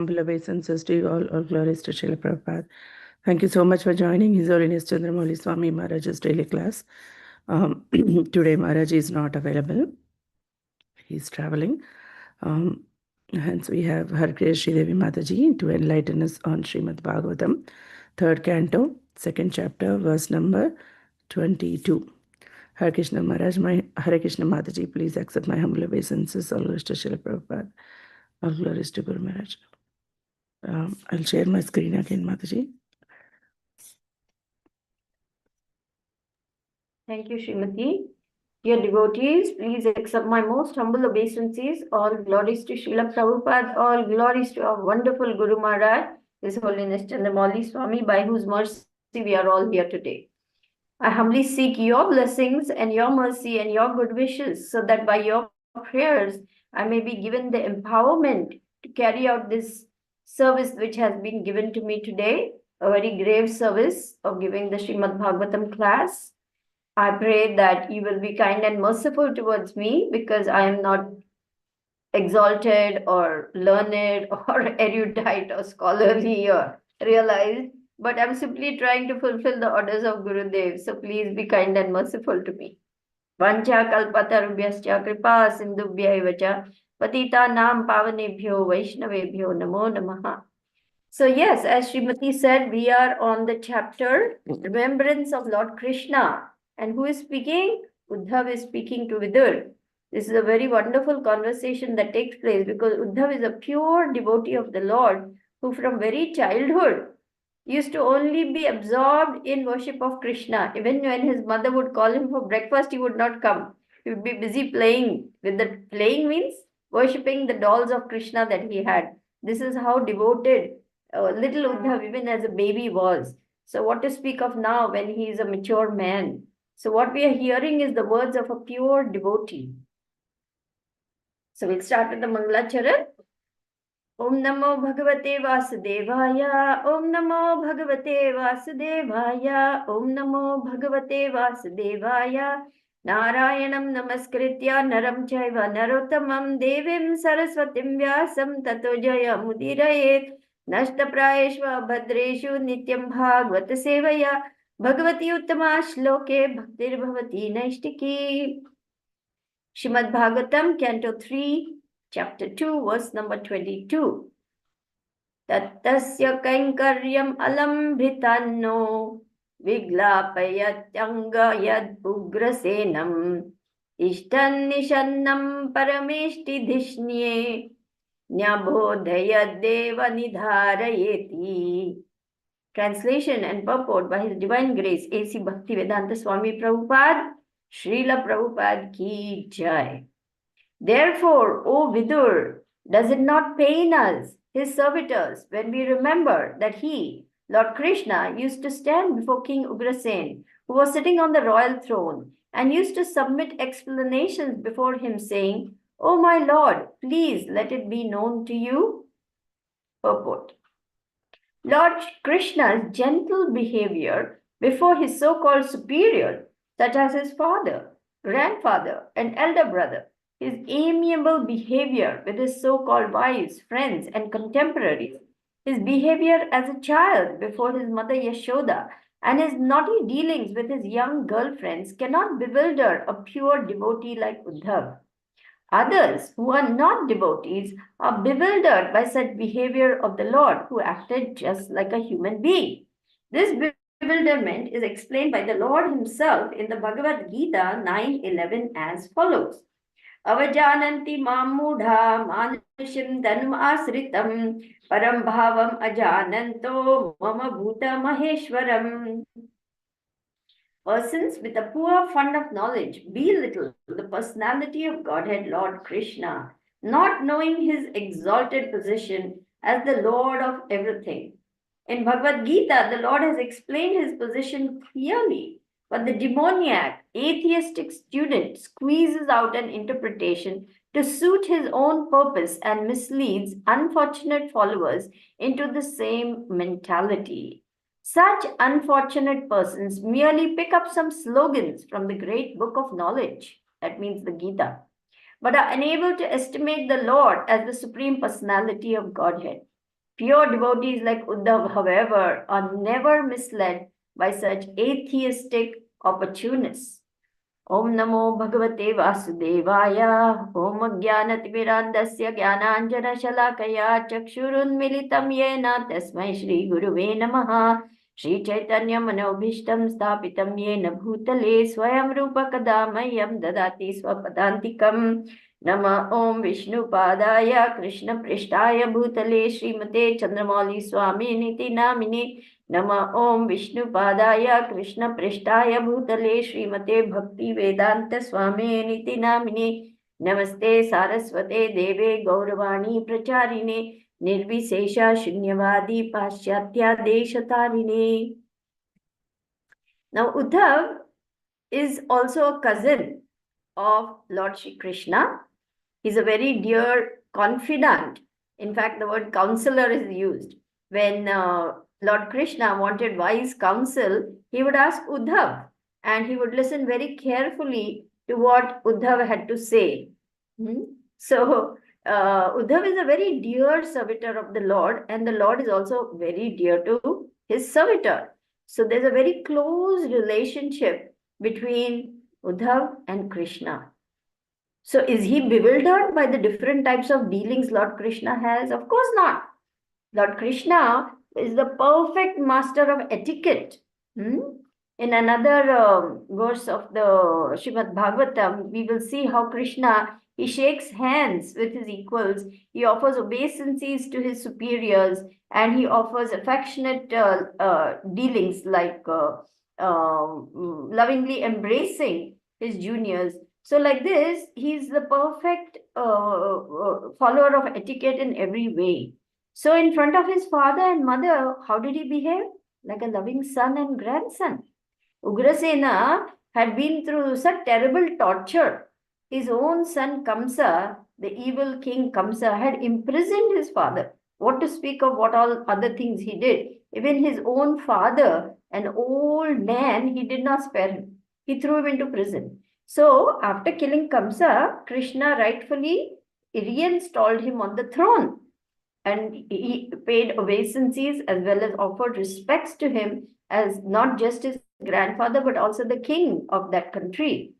Humble obeisances to you all glories to Srila Prabhupada. Thank you so much for joining His Holiness Chandramouli Swami Maharaj's daily class. Today Maharaj is not available. He's traveling. Hence we have HG Sridevi Mataji to enlighten us on Srimad Bhagavatam, 3rd canto, 2nd chapter, verse number 22. Hare Krishna Maharaj, Hare Krishna Mataji, please accept my humble obeisances. All glories to Srila Prabhupada. All glories to Guru Maharaj. I'll share my screen again, Mataji. Thank you, Srimati. Dear devotees, please accept my most humble obeisances. All glories to Srila Prabhupada, all glories to our wonderful Guru Maharaj, His Holiness Chandramouli Swami, by whose mercy we are all here today. I humbly seek your blessings and your mercy and your good wishes, so that by your prayers I may be given the empowerment to carry out this service which has been given to me today, a very grave service of giving the Srimad Bhagavatam class. I pray that you will be kind and merciful towards me, because I am not exalted or learned or erudite or scholarly or realized, but I'm simply trying to fulfill the orders of Gurudev. So please be kind and merciful to me. Vancha kalpatarubhyascha kripa sindhubhyaivacha patita nam pavanebhyo vaishnavebhyo namo namaha. So yes, as Srimati said, we are on the chapter Remembrance of Lord Krishna. And who is speaking? Uddhav is speaking to Vidur. This is a very wonderful conversation that takes place, because Uddhav is a pure devotee of the Lord, who from very childhood used to only be absorbed in worship of Krishna. Even when his mother would call him for breakfast, he would not come. He would be busy playing. Playing means worshipping the dolls of Krishna that he had. This is how devoted little Uddhav, even as a baby, was. So what to speak of now when he is a mature man? So what we are hearing is the words of a pure devotee. So we'll start with the Mangalacharan. Om Namo Bhagavate Vasudevaya, Om Namo Bhagavate Vasudevaya, Om Namo Bhagavate Vasudevaya, Narayanam Namaskritya Naram Chaiva Narottamam Devim Saraswatim Vyasam Tato Jaya Mudirayet Nashtaprayeshva Bhadreshu Nityam Bhagavata Sevaya Bhagavati Uttama Shloke Bhaktir Bhavati Naishtiki. Srimad Bhagavatam, Canto 3, Chapter 2, verse number 22. Tattasya kainkaryam alambhitanno viglapayatyanga yad ugrasenam ishtan nishannam parameshti dhishnye nyabodhaya deva nidharayeti. Translation and purport by His Divine Grace A.C. Bhaktivedanta Swami Prabhupada, Srila Prabhupada ki jai. Therefore, O Vidur, does it not pain us, his servitors, when we remember that he, Lord Krishna, used to stand before King Ugrasen, who was sitting on the royal throne, and used to submit explanations before him, saying, O my Lord, please let it be known to you? Purport. Lord Krishna's gentle behavior before his so-called superior, such as his father, grandfather, and elder brother, his amiable behavior with his so-called wives, friends, and contemporaries, his behavior as a child before his mother Yashoda, and his naughty dealings with his young girlfriends cannot bewilder a pure devotee like Uddhav. Others who are not devotees are bewildered by such behavior of the Lord, who acted just like a human being. This bewilderment is explained by the Lord himself in the Bhagavad Gita 9:11 as follows. Avajananti mamudha manushim dhanum asritam param bhavam ajananto mama bhuta maheshwaram. Persons with a poor fund of knowledge belittle the personality of Godhead Lord Krishna, not knowing his exalted position as the Lord of everything. In Bhagavad Gita, the Lord has explained his position clearly, but the demoniac, atheistic student squeezes out an interpretation to suit his own purpose and misleads unfortunate followers into the same mentality. Such unfortunate persons merely pick up some slogans from the great book of knowledge, that means the Gita, but are unable to estimate the Lord as the Supreme Personality of Godhead. Pure devotees like Uddhav, however, are never misled by such atheistic opportunists. Om Namo Bhagavate Vasudevaya. Om Jnanatimirandasya Jnananjana Shalakaya Chakshurunmilitam Yena Tasmai Shri Guruve Namaha. Shri Chaitanya Manobhishtam Sthapitam Yena Bhutale Swayam Rupa Kadamayam Dadati Swapadantikam. Nama Om Vishnu Padaya Krishna Prishtaya Bhutale Srimate Chandramauli Swami Niti Namini. Nama Om Vishnu Padaya Krishna Prishtaya Bhutale Srimate Bhakti Vedanta Swami Niti Namini. Namaste Saraswate Deve Gauravani Pracharine Nirvisesha Shunyavadi Paschatya Deshatarine. Now Uddhav is also a cousin of Lord Shri Krishna. He's a very dear confidant. In fact, the word counselor is used. When Lord Krishna wanted wise counsel, he would ask Uddhav, and he would listen very carefully to what Uddhav had to say. So, Uddhav is a very dear servitor of the Lord, and the Lord is also very dear to his servitor. So, there's a very close relationship between Uddhav and Krishna. So is he bewildered by the different types of dealings Lord Krishna has? Of course not. Lord Krishna is the perfect master of etiquette. In another verse of the Srimad Bhagavatam, we will see how Krishna, he shakes hands with his equals, he offers obeisances to his superiors, and he offers affectionate dealings like lovingly embracing his juniors. So like this, he's the perfect follower of etiquette in every way. So in front of his father and mother, how did he behave? Like a loving son and grandson. Ugrasena had been through such terrible torture. His own son Kamsa, the evil king Kamsa, had imprisoned his father. What to speak of what all other things he did. Even his own father, an old man, he did not spare him. He threw him into prison. So, after killing Kamsa, Krishna rightfully reinstalled him on the throne. And he paid obeisances as well as offered respects to him as not just his grandfather, but also the king of that country.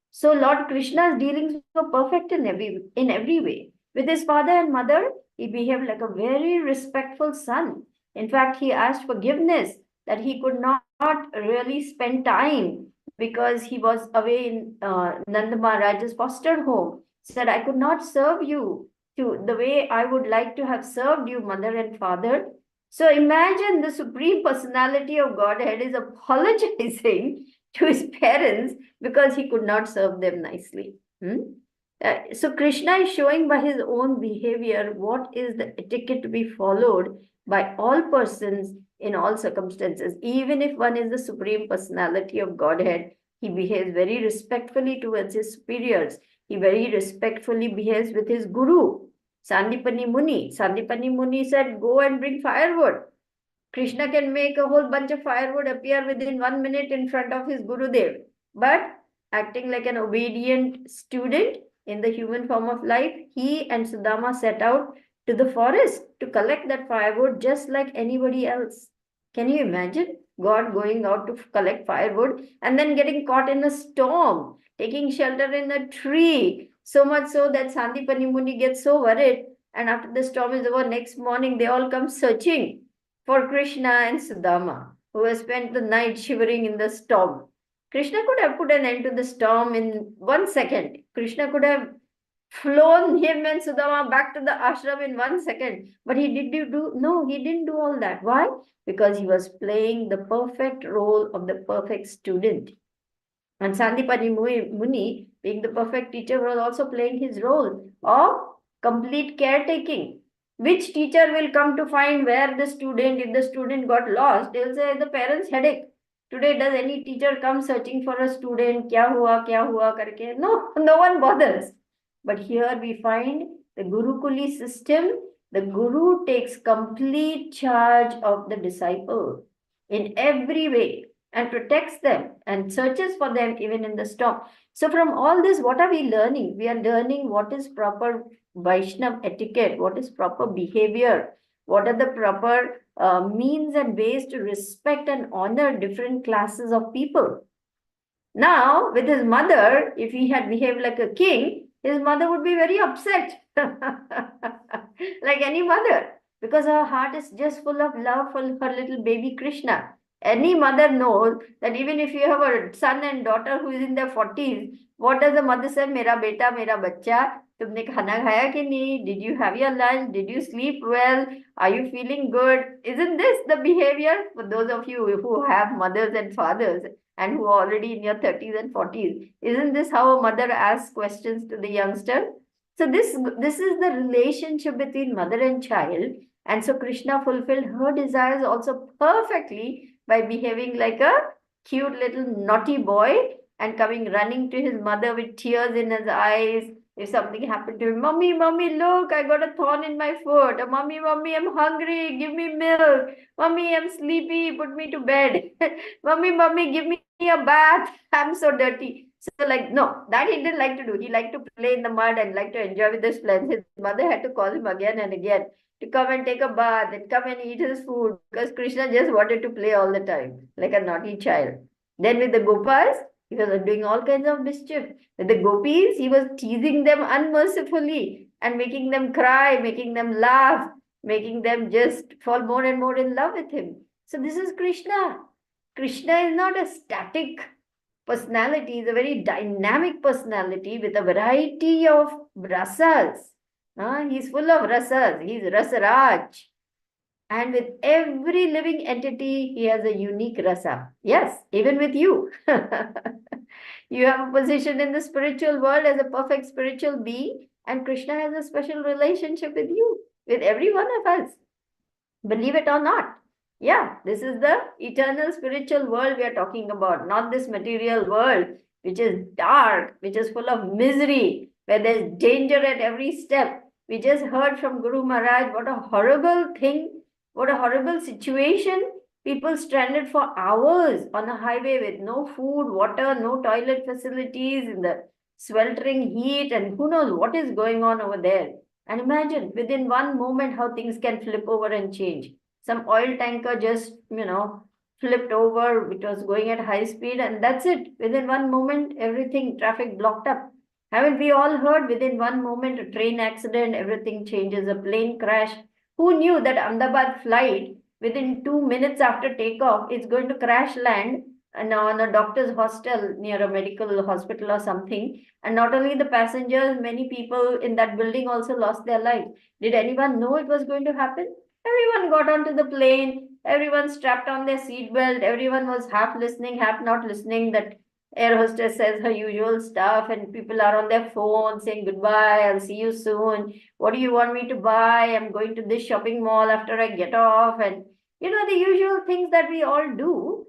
So, Lord Krishna's dealings were perfect in every way. With his father and mother, he behaved like a very respectful son. In fact, he asked forgiveness that he could not really spend time because he was away in Nanda Maharaj's foster home. Said, I could not serve you to the way I would like to have served you, mother and father. So imagine the Supreme Personality of Godhead is apologizing to his parents because he could not serve them nicely. So Krishna is showing by his own behavior what is the etiquette to be followed by all persons in all circumstances. Even if one is the Supreme Personality of Godhead, he behaves very respectfully towards his superiors. He very respectfully behaves with his guru, Sandipani Muni. Sandipani Muni said, go and bring firewood. Krishna can make a whole bunch of firewood appear within 1 minute in front of his Gurudev. But acting like an obedient student in the human form of life, he and Sudama set out to the forest to collect that firewood just like anybody else. Can you imagine God going out to collect firewood and then getting caught in a storm, taking shelter in a tree, so much so that Sandipani Muni gets so worried, and after the storm is over, next morning they all come searching for Krishna and Sudama, who have spent the night shivering in the storm. Krishna could have put an end to the storm in 1 second. Krishna could have flown him and Sudama back to the ashram in 1 second. But he didn't do all that. Why? Because he was playing the perfect role of the perfect student. And Sandipani Muni, being the perfect teacher, was also playing his role of complete caretaking. Which teacher will come to find where the student, if the student got lost, they'll say the parents' headache. Today, does any teacher come searching for a student? Kya hua karke? No, no one bothers. But here we find the Gurukuli system. The Guru takes complete charge of the disciple in every way and protects them and searches for them even in the storm. So from all this, what are we learning? We are learning what is proper Vaishnav etiquette, what is proper behavior, What are the proper means and ways to respect and honor different classes of people? Now, with his mother, if he had behaved like a king, his mother would be very upset, like any mother, because her heart is just full of love for her little baby Krishna. Any mother knows that even if you have a son and daughter who is in their 40s, what does the mother say? Mera beta, mera bacha, तुमने खाना खाया कि नहीं? Did you have your lunch? Did you sleep well? Are you feeling good? Isn't this the behavior for those of you who have mothers and fathers and who are already in your 30s and 40s? Isn't this how a mother asks questions to the youngster? So this is the relationship between mother and child. And so Krishna fulfilled her desires also perfectly by behaving like a cute little naughty boy and coming running to his mother with tears in his eyes. If something happened to him, mommy, mommy, look, I got a thorn in my foot. Mommy, mommy, I'm hungry. Give me milk. Mommy, I'm sleepy. Put me to bed. Mommy, mommy, give me a bath. I'm so dirty. So, like, no, that he didn't like to do. He liked to play in the mud and liked to enjoy with his friends. His mother had to call him again and again to come and take a bath and come and eat his food because Krishna just wanted to play all the time, like a naughty child. Then with the Gopas, he was doing all kinds of mischief. With the gopis, he was teasing them unmercifully and making them cry, making them laugh, making them just fall more and more in love with him. So this is Krishna. Krishna is not a static personality, he's a very dynamic personality with a variety of rasas. He's full of rasas. He's Rasaraj. And with every living entity, he has a unique rasa. Yes, even with you. You have a position in the spiritual world as a perfect spiritual being, and Krishna has a special relationship with you, with every one of us. Believe it or not. Yeah, this is the eternal spiritual world we are talking about, not this material world, which is dark, which is full of misery, where there's danger at every step. We just heard from Guru Maharaj what a horrible thing, what a horrible situation. People stranded for hours on a highway with no food, water, no toilet facilities, in the sweltering heat, and who knows what is going on over there. And imagine within one moment how things can flip over and change. Some oil tanker just, flipped over. It was going at high speed, and that's it. Within one moment, everything, traffic blocked up. Haven't we all heard within one moment, a train accident, everything changes, a plane crash? Who knew that Ahmedabad flight, within 2 minutes after takeoff, it's going to crash land on a doctor's hostel near a medical hospital or something? And not only the passengers, many people in that building also lost their lives. Did anyone know it was going to happen? Everyone got onto the plane, everyone strapped on their seatbelt, everyone was half listening, half not listening. That air hostess says her usual stuff, and people are on their phone saying goodbye, I'll see you soon. What do you want me to buy? I'm going to this shopping mall after I get off. And the usual things that we all do.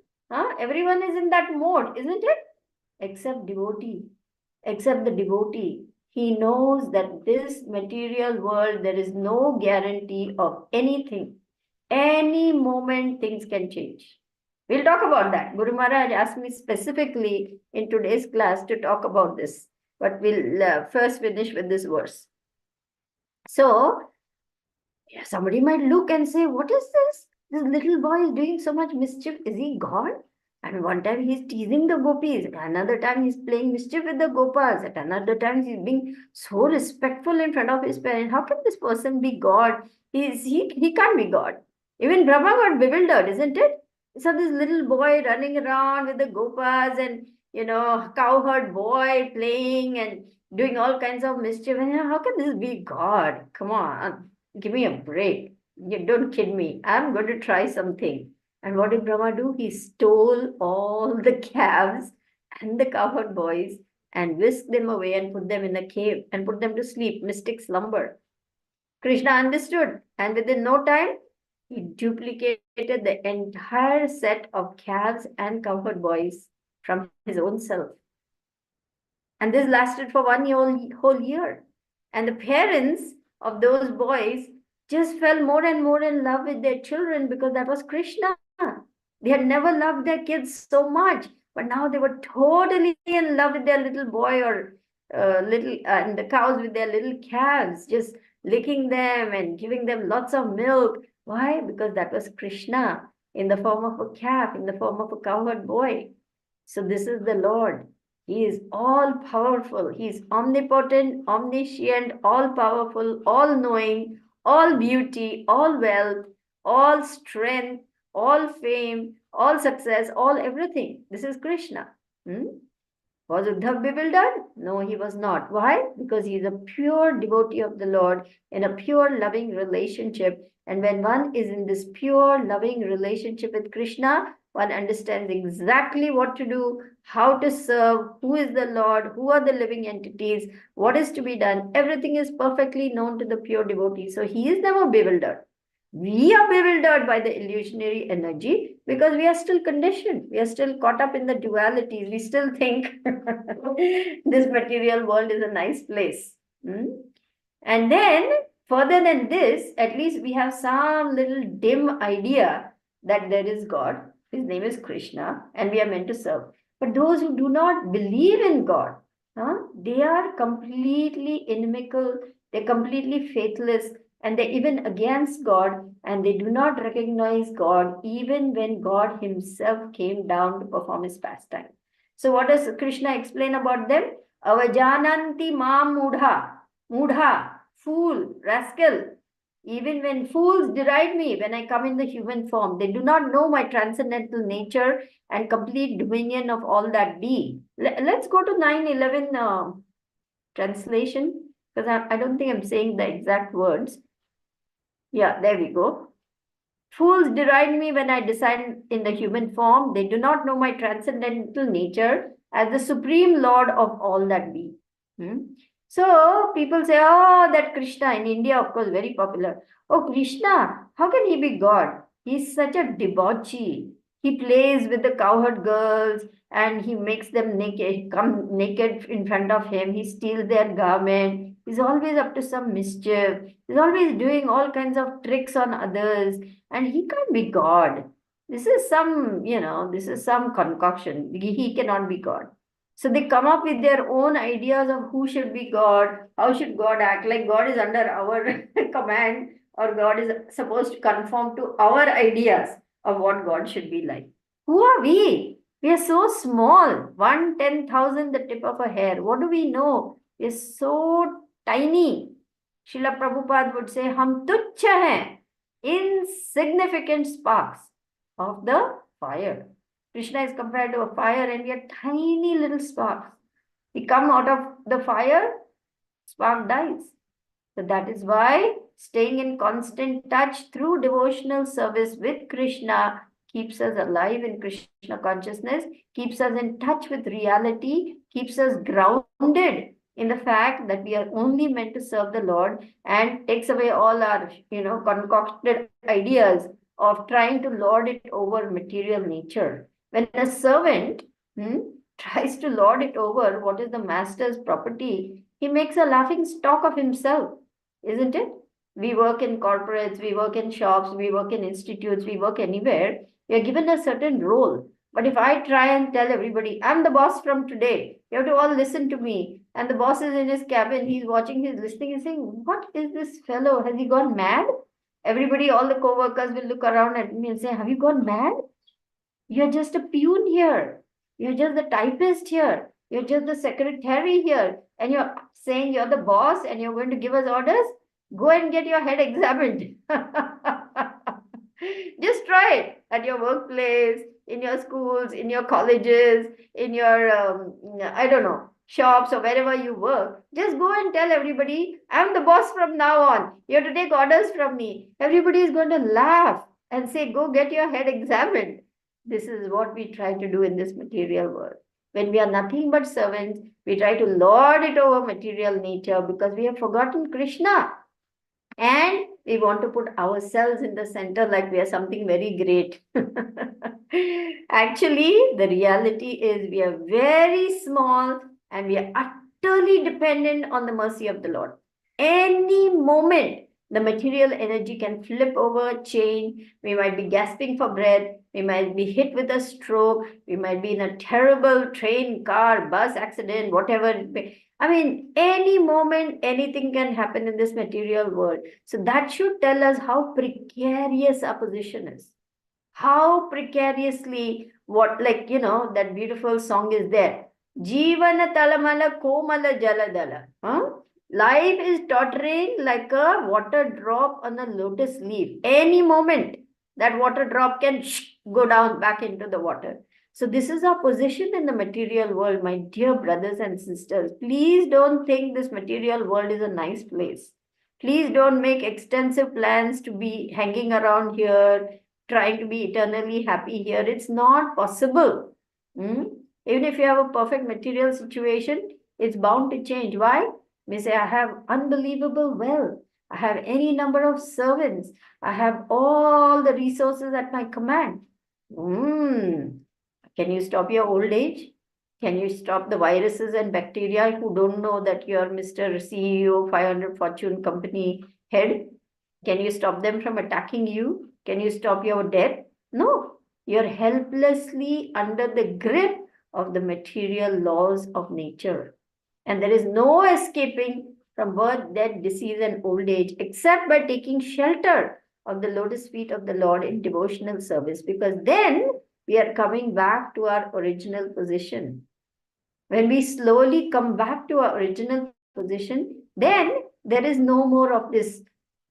Everyone is in that mode, isn't it? Except devotee. Except the devotee. He knows that this material world, there is no guarantee of anything. Any moment, things can change. We'll talk about that. Guru Maharaj asked me specifically in today's class to talk about this. But we'll first finish with this verse. So, somebody might look and say, what is this? This little boy is doing so much mischief. Is he God? And one time he's teasing the gopis. At another time he's playing mischief with the gopas. At another time he's being so respectful in front of his parents. How can this person be God? He can't be God. Even Brahma got bewildered, isn't it? So this little boy running around with the gopas and, cowherd boy playing and doing all kinds of mischief. And how can this be God? Come on, give me a break. You don't kid me. I'm going to try something. And what did Brahma do? He stole all the calves and the cowherd boys and whisked them away and put them in a cave and put them to sleep, mystic slumber. Krishna understood, and within no time, he duplicated the entire set of calves and cowherd boys from his own self. And this lasted for whole year. And the parents of those boys just fell more and more in love with their children because that was Krishna. They had never loved their kids so much, but now they were totally in love with their little boy or and the cows with their little calves, just licking them and giving them lots of milk. Why? Because that was Krishna in the form of a calf, in the form of a cowherd boy. So this is the Lord. He is all powerful. He is omnipotent, omniscient, all powerful, all knowing, all beauty, all wealth, all strength, all fame, all success, all everything. This is Krishna. Was Uddhav bewildered? No, he was not. Why? Because he is a pure devotee of the Lord in a pure loving relationship. And when one is in this pure loving relationship with Krishna, one understands exactly what to do, how to serve, who is the Lord, who are the living entities, what is to be done. Everything is perfectly known to the pure devotee. So he is never bewildered. We are bewildered by the illusionary energy because we are still conditioned. We are still caught up in the dualities. We still think this material world is a nice place. And then, further than this, at least we have some little dim idea that there is God. His name is Krishna, and we are meant to serve. But those who do not believe in God, they are completely inimical, they're completely faithless, and they're even against God, and they do not recognize God even when God Himself came down to perform His pastime. So, what does Krishna explain about them? Avajananti mam mudha, mudha, fool, rascal. Even when fools deride me when I come in the human form, they do not know my transcendental nature and complete dominion of all that be. Let's go to 9:11 translation, because I don't think I'm saying the exact words. Yeah, there we go. Fools deride me when I descend in the human form. They do not know my transcendental nature as the supreme Lord of all that be. So people say, oh, that Krishna in India, of course, very popular. Oh, Krishna, how can he be God? He's such a debauchee. He plays with the cowherd girls and he makes them naked, come naked in front of him. He steals their garment. He's always up to some mischief. He's always doing all kinds of tricks on others. And he can't be God. This is some concoction. He cannot be God. So they come up with their own ideas of who should be God, how should God act, like God is under our command, or God is supposed to conform to our ideas of what God should be like. Who are we? We are so small, 1/10,000 the tip of a hair. What do we know? We are so tiny. Srila Prabhupada would say, Hum tuchha hain, insignificant sparks of the fire. Krishna is compared to a fire and we are tiny little sparks. We come out of the fire, spark dies. So that is why staying in constant touch through devotional service with Krishna keeps us alive in Krishna consciousness, keeps us in touch with reality, keeps us grounded in the fact that we are only meant to serve the Lord, and takes away all our, concocted ideas of trying to lord it over material nature. When a servant tries to lord it over what is the master's property, he makes a laughing stock of himself, isn't it? We work in corporates, we work in shops, we work in institutes, we work anywhere. We are given a certain role. But if I try and tell everybody, I'm the boss from today, you have to all listen to me. And the boss is in his cabin, he's watching, he's listening, and saying, what is this fellow? Has he gone mad? Everybody, all the co-workers will look around at me and say, have you gone mad? You're just a peon here. You're just the typist here. You're just the secretary here. And you're saying you're the boss and you're going to give us orders? Go and get your head examined. Just try it at your workplace, in your schools, in your colleges, in your, I don't know, shops or wherever you work. Just go and tell everybody, I'm the boss from now on. You have to take orders from me. Everybody is going to laugh and say, go get your head examined. This is what we try to do in this material world. When we are nothing but servants, we try to lord it over material nature because we have forgotten Krishna. And we want to put ourselves in the center like we are something very great. Actually, the reality is we are very small and we are utterly dependent on the mercy of the Lord. Any moment, the material energy can flip over, change. We might be gasping for breath. We might be hit with a stroke. We might be in a terrible train, car, bus accident, whatever. I mean, any moment, anything can happen in this material world. So that should tell us how precarious our position is. How precariously, what, like, that beautiful song is there. Jivana talamala komala jaladala. Huh? Life is tottering like a water drop on a lotus leaf. Any moment, that water drop can go down back into the water. So this is our position in the material world, my dear brothers and sisters. Please don't think this material world is a nice place. Please don't make extensive plans to be hanging around here, trying to be eternally happy here. It's not possible. Hmm? Even if you have a perfect material situation, it's bound to change. Why? We say, I have unbelievable wealth. I have any number of servants. I have all the resources at my command. Can you stop your old age? Can you stop the viruses and bacteria who don't know that you're Mr. CEO, 500 Fortune company head? Can you stop them from attacking you? Can you stop your death? No. You're helplessly under the grip of the material laws of nature. And there is no escaping from birth, death, disease, and old age except by taking shelter of the lotus feet of the Lord in devotional service, because then we are coming back to our original position. When we slowly come back to our original position, then there is no more of this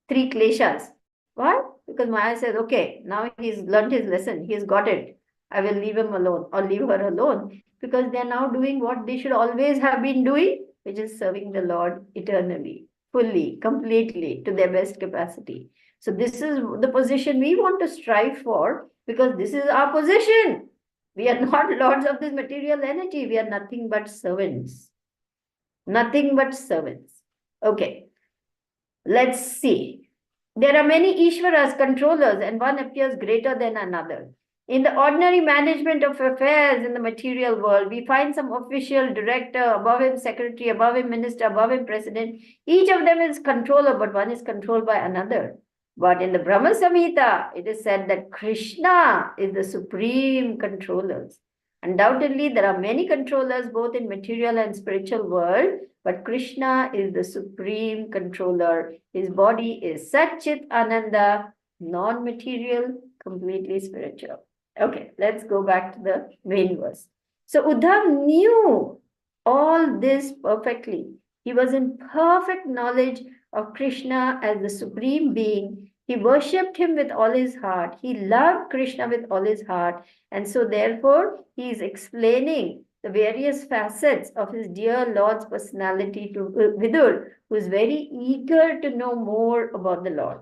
three kleshas. Why? Because Maya says, okay, now he's learned his lesson, he's got it. I will leave him alone or leave her alone, because they are now doing what they should always have been doing, which is serving the Lord eternally, fully, completely, to their best capacity. So this is the position we want to strive for, because this is our position. We are not lords of this material energy. We are nothing but servants. Nothing but servants. Okay, let's see. There are many Ishvaras, controllers, and one appears greater than another. In the ordinary management of affairs in the material world, we find some official, director, above him secretary, above him minister, above him president. Each of them is controller, but one is controlled by another. But in the Brahma Samhita, it is said that Krishna is the supreme controller. Undoubtedly, there are many controllers both in material and spiritual world, but Krishna is the supreme controller. His body is Satchit Ananda, non-material, completely spiritual. Okay, let's go back to the main verse. So Uddhav knew all this perfectly. He was in perfect knowledge of Krishna as the supreme being. He worshipped him with all his heart. He loved Krishna with all his heart. And so therefore, he is explaining the various facets of his dear Lord's personality to Vidur, who is very eager to know more about the Lord.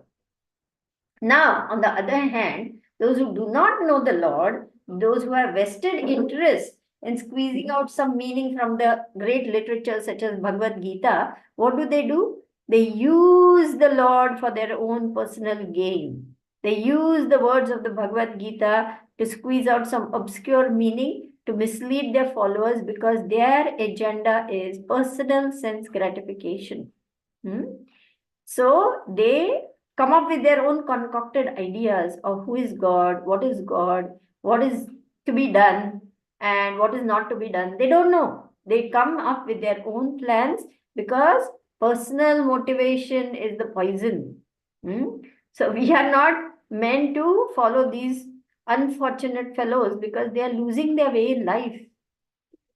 Now, on the other hand, those who do not know the Lord, those who have vested interest in squeezing out some meaning from the great literature such as Bhagavad Gita, what do? They use the Lord for their own personal gain. They use the words of the Bhagavad Gita to squeeze out some obscure meaning to mislead their followers, because their agenda is personal sense gratification. So they come up with their own concocted ideas of who is God, what is to be done, and what is not to be done. They don't know. They come up with their own plans because personal motivation is the poison. So we are not meant to follow these unfortunate fellows, because they are losing their way in life.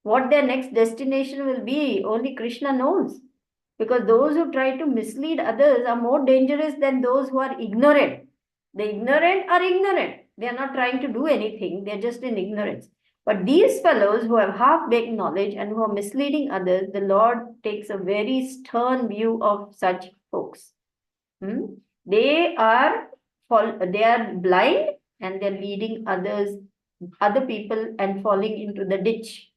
What their next destination will be, only Krishna knows. Because those who try to mislead others are more dangerous than those who are ignorant. The ignorant are ignorant. They are not trying to do anything. They are just in ignorance. But these fellows who have half-baked knowledge and who are misleading others, the Lord takes a very stern view of such folks. They are blind, and they're leading other people and falling into the ditch.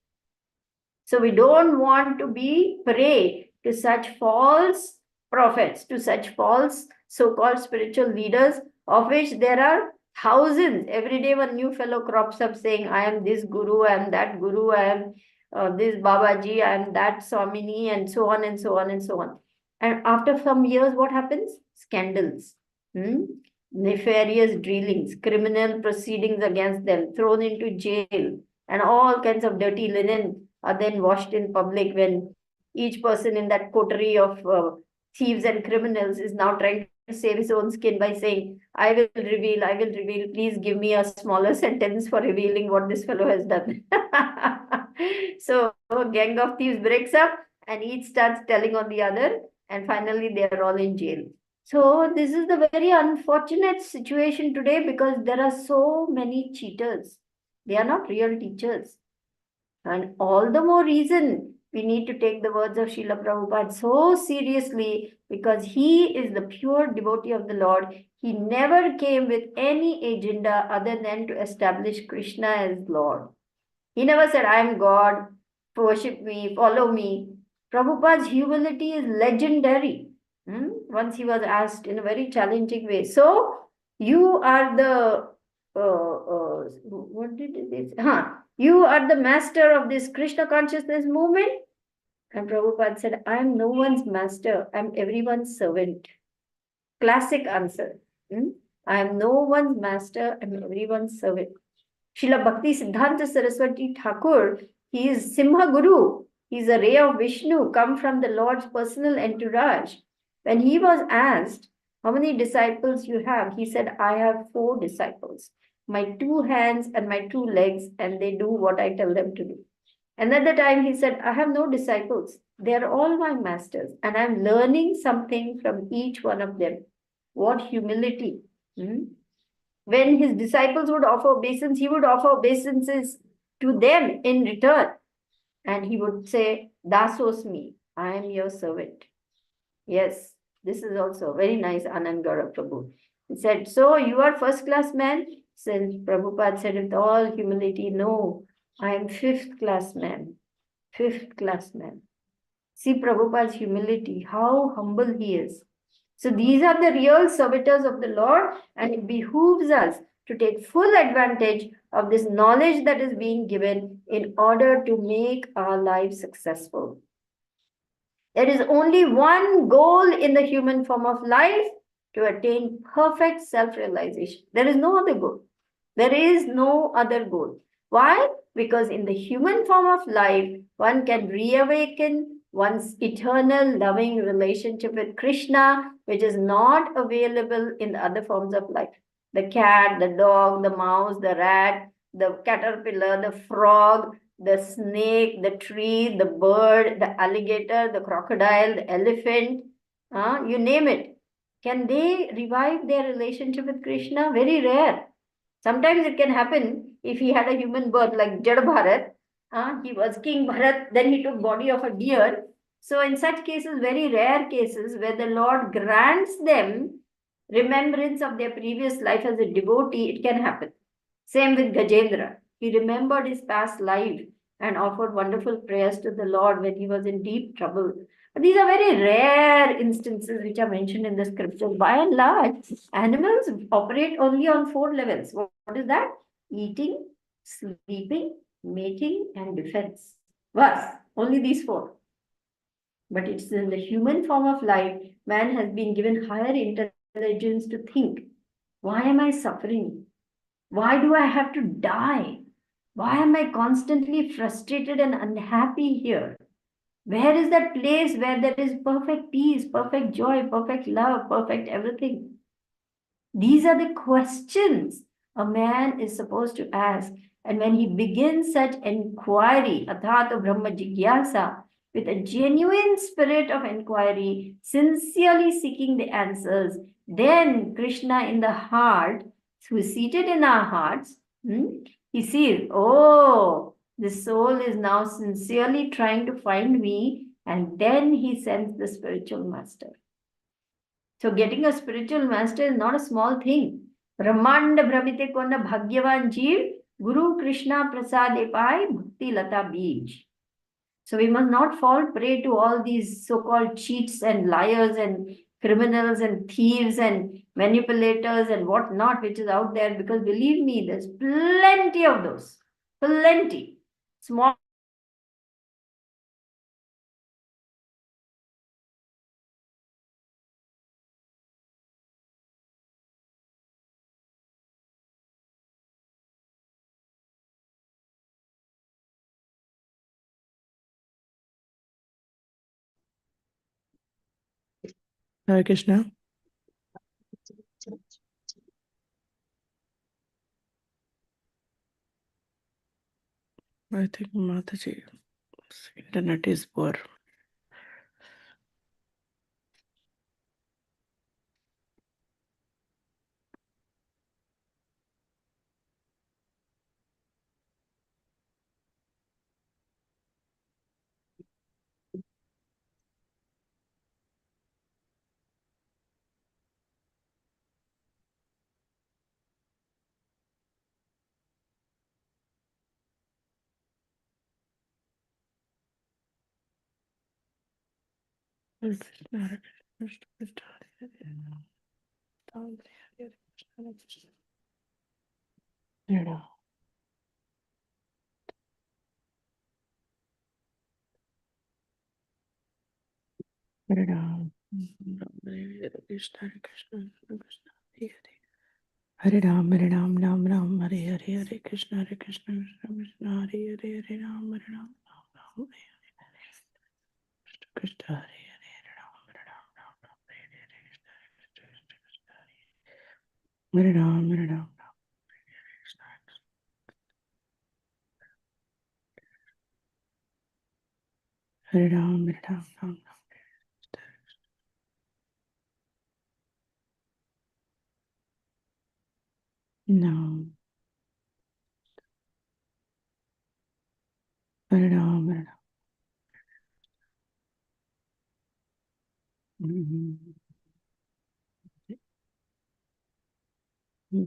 So we don't want to be prey to such false prophets, to such false so-called spiritual leaders, of which there are thousands. Every day one new fellow crops up saying, I am this guru, I am that guru, I am this Babaji, I am that Swamini, and so on and so on and so on. And after some years, what happens? Scandals, nefarious dealings, criminal proceedings against them, thrown into jail, and all kinds of dirty linen are then washed in public when each person in that coterie of thieves and criminals is now trying to save his own skin by saying, I will reveal, please give me a smaller sentence for revealing what this fellow has done. So a gang of thieves breaks up and each starts telling on the other, and finally they are all in jail. So this is the very unfortunate situation today because there are so many cheaters. They are not real teachers. And all the more reason we need to take the words of Srila Prabhupada so seriously because he is the pure devotee of the Lord. He never came with any agenda other than to establish Krishna as Lord. He never said, I am God, worship me, follow me. Prabhupada's humility is legendary. Once he was asked in a very challenging way, so you are the, what did it say? You are the master of this Krishna consciousness movement? And Prabhupada said, I am no one's master, I am everyone's servant. Classic answer. I am no one's master, I am everyone's servant. Srila Bhakti Siddhanta Saraswati Thakur, he is Simha Guru. He is a ray of Vishnu, come from the Lord's personal entourage. When he was asked, how many disciples you have? He said, I have 4 disciples. My 2 hands and my 2 legs, and they do what I tell them to do. Another time he said, I have no disciples. They are all my masters, and I'm learning something from each one of them. What humility. When his disciples would offer obeisance, he would offer obeisances to them in return. And he would say, Dasosmi, I am your servant. Yes, this is also very nice, Anand Gaurav Prabhu. He said, so you are first class man? Since Prabhupada said with all humility, no, I am 5th class man. 5th class man. See Prabhupada's humility, how humble he is. So these are the real servitors of the Lord, and it behooves us to take full advantage of this knowledge that is being given in order to make our lives successful. There is only one goal in the human form of life, to attain perfect self-realization. There is no other goal. There is no other goal. Why? Because in the human form of life, one can reawaken one's eternal loving relationship with Krishna, which is not available in the other forms of life. The cat, the dog, the mouse, the rat, the caterpillar, the frog, the snake, the tree, the bird, the alligator, the crocodile, the elephant, you name it. Can they revive their relationship with Krishna? Very rare. Sometimes it can happen if he had a human birth like Jad Bharat. He was King Bharat, then he took body of a deer. So in such cases, very rare cases where the Lord grants them remembrance of their previous life as a devotee, it can happen. Same with Gajendra. He remembered his past life and offered wonderful prayers to the Lord when he was in deep trouble. But these are very rare instances which are mentioned in the scriptures. By and large, animals operate only on 4 levels. What is that? Eating, sleeping, mating, and defense. Was only these 4. But it's in the human form of life, man has been given higher intelligence to think, why am I suffering? Why do I have to die? Why am I constantly frustrated and unhappy here? Where is that place where there is perfect peace, perfect joy, perfect love, perfect everything? These are the questions a man is supposed to ask. And when he begins such inquiry, Athato Brahma Jigyasa, with a genuine spirit of inquiry, sincerely seeking the answers, then Krishna in the heart, who is seated in our hearts, he sees, oh, the soul is now sincerely trying to find me, and then he sends the spiritual master. So getting a spiritual master is not a small thing. Brahmanda Brahmite Kona Bhagyavan Jeev, Guru Krishna Prasade Pai Bhakti Lata Bij. So we must not fall prey to all these so-called cheats and liars and criminals and thieves and manipulators and whatnot, which is out there, because believe me, there's plenty of those. Plenty. Small Hare Krishna. I think Mataji, internet is poor. Hare Krishna, Hare Krishna, Krishna Krishna, Hare Hare, Ram Hare Hare, Krishna Krishna, Hare Ram, Hare Ram, Ram Hare Hare, Krishna Hare Krishna, Krishna Krishna, Hare Hare. Hare Ram, Hare Ram, Ram Ram, Hare Hare, Hare Krishna, Hare Krishna, Krishna Krishna, Hare Hare, Hare Ram, Hare Ram, Ram Ram, Hare Hare, Krishna Krishna, Hare Hare, Hare Ram, Hare Ram, Ram Ram, Hare Hare, Krishna Krishna, Krishna Krishna, Hare Ram, Hare Ram, Ram Krishna, Hare Ram, Hare Ram, Ram Ram, No, Hare Ram, Hare Ram,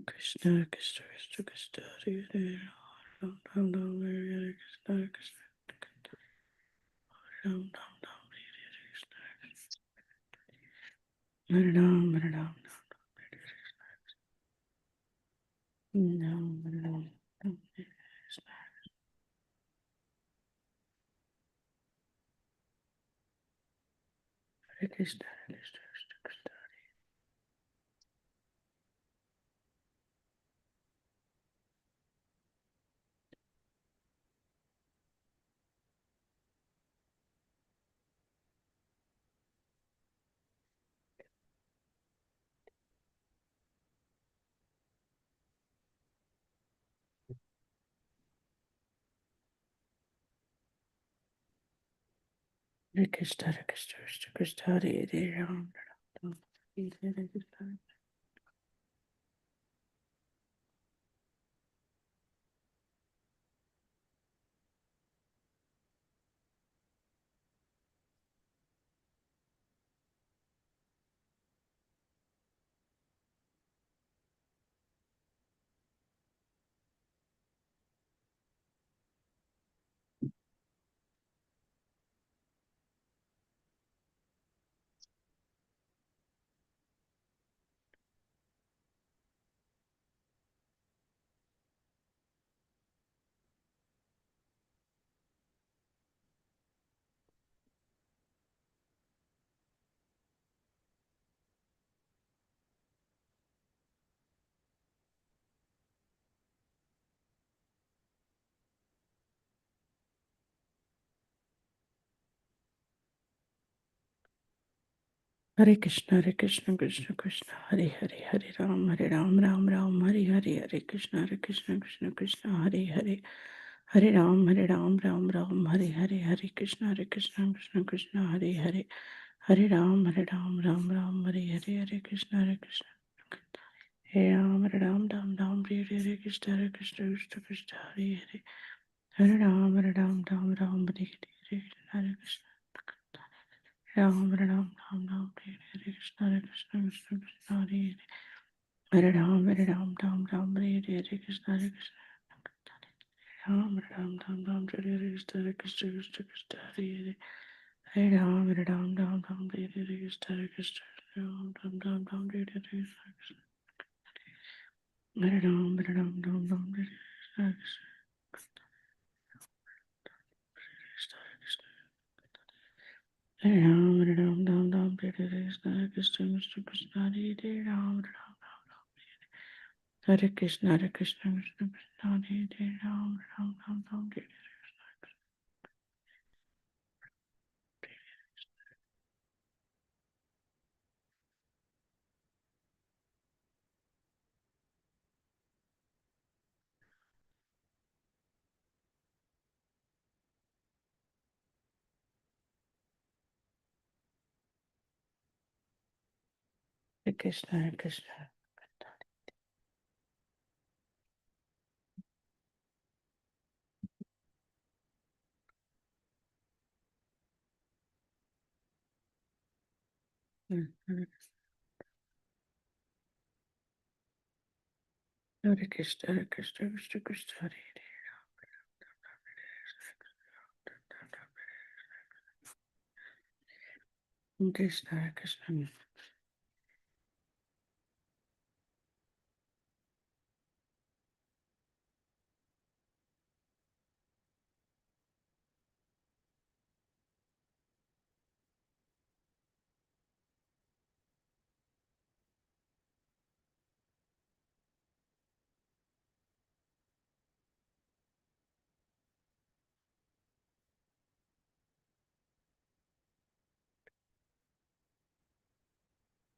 Krishna, Krishna, Krishna, Krishna, Hare Hare, Ram Ram, Ram Hare Hare, Krishna Krishna, Ram Ram, Ram Hare Hare, Krishna, Hare Ram, Hare Ram, Ram Hare Ram, Ram Hare Krishna, Hare Krishna, Hare Krishna, Krishna Krishna, Hare Krishna, Hare Krishna, Krishna Krishna, Hare Hare, Ram Ram, Hare Hare, Krishna. Hare Krishna, Hare Krishna, Krishna Krishna, Hare Hare, Hare Ram, Hare Ram, Ram Ram, Hare Hare, Hare Krishna, Hare Krishna, Krishna Krishna, Hare Hare, Hare Ram, Hare Ram, Ram Ram, Hare Hare, Hare Krishna, Hare Krishna, Krishna Krishna, Hare Hare, Hare Ram, Hare Ram, Ram Ram, Hare Hare, Hare Krishna, Hare Krishna, Hare Ram, Hare Ram, Ram Ram, Hare Hare, Hare Krishna, Hare Krishna, Krishna Krishna, Hare Hare, Hare Ram, Hare Ram, Ram Ram, Hare Hare, Hare Krishna, Hare Krishna. Ram Hare Ram Ram Ram Hare Hare Krishna Hare Krishna Krishna Krishna Hare Hare Ram Hare Ram Ram Ram Hare Hare Krishna Hare Krishna Ram Hare Ram Ram Ram Hare Hare Krishna Hare Krishna Krishna Krishna Hare Hare Ram Hare Ram Ram Ram Hare Hare Krishna Hare Krishna Ram Ram Ram Ram Hare Hare Krishna Hare Ram Hare Ram Ram Ram Hare Hare Krishna Krishna Hare Ram Hare Ram Ram Ram Hare Hare Krishna Hare Krishna Krishna Krishna Hare Hare Ram Hare Ram Hare Krishna, Hare Krishna, Krishna Krishna, Hare Hare, Ram Ram, Ram Ram, Hare Krishna, Hare Krishna. Hare Krishna, Hare Krishna, Krishna Krishna, Hare Hare. Krishna, Hare Krishna.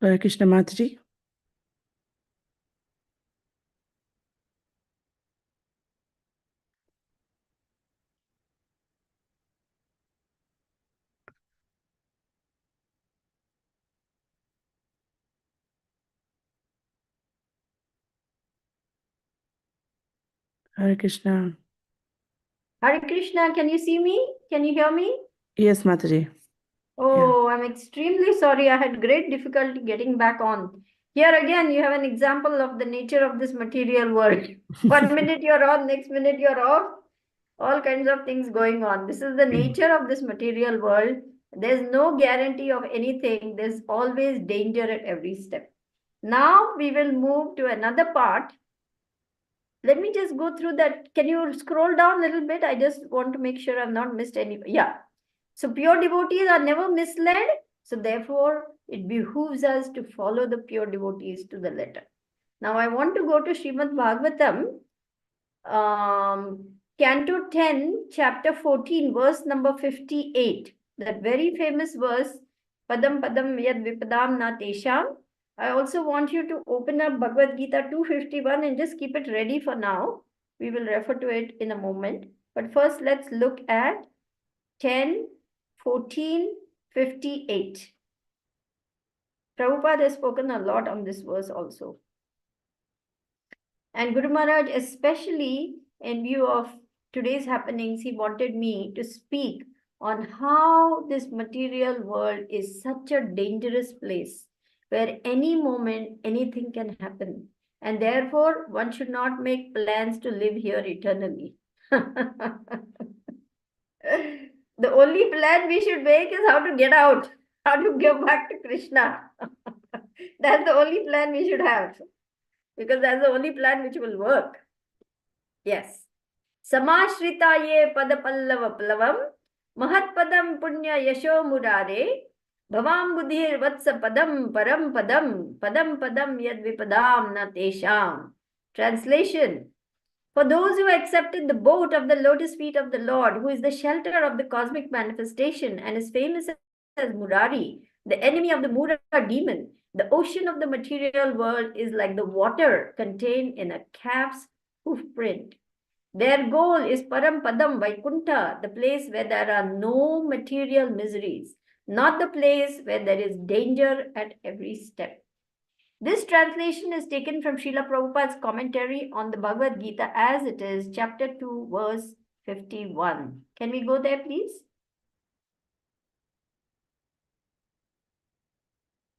Hare Krishna, Mataji. Hare Krishna. Hare Krishna, can you see me? Can you hear me? Yes, Mataji. Oh, I'm extremely sorry. I had great difficulty getting back on. Here again, you have an example of the nature of this material world. 1 minute you're on, next minute you're off. All kinds of things going on. This is the nature of this material world. There's no guarantee of anything. There's always danger at every step. Now we will move to another part. Let me just go through that. Can you scroll down a little bit? I just want to make sure I've not missed any. Yeah. So pure devotees are never misled. So therefore, it behooves us to follow the pure devotees to the letter. Now I want to go to Srimad Bhagavatam, Canto 10, chapter 14, verse number 58. That very famous verse, Padam Padam Yad Vipadam Na Tesham. I also want you to open up Bhagavad Gita 251 and just keep it ready for now. We will refer to it in a moment. But first, let's look at 10, 14, 58. Prabhupada has spoken a lot on this verse also. And Guru Maharaj, especially in view of today's happenings, he wanted me to speak on how this material world is such a dangerous place where any moment anything can happen. And therefore, one should not make plans to live here eternally. The only plan we should make is how to get out, how to go back to Krishna. That's the only plan we should have, because that's the only plan which will work. Yes. Samashritaye padapallava plavam mahatpadam punya yasho murare bhavam buddhir vatsa padam param padam padam padam yad vipadam na tesham. Translation. For those who accepted the boat of the lotus feet of the Lord, who is the shelter of the cosmic manifestation and is famous as Murari, the enemy of the Mura demon, the ocean of the material world is like the water contained in a calf's hoof print. Their goal is Param Padam Vaikunta, the place where there are no material miseries, not the place where there is danger at every step. This translation is taken from Srila Prabhupada's commentary on the Bhagavad Gita as it is, chapter 2, verse 51. Can we go there, please?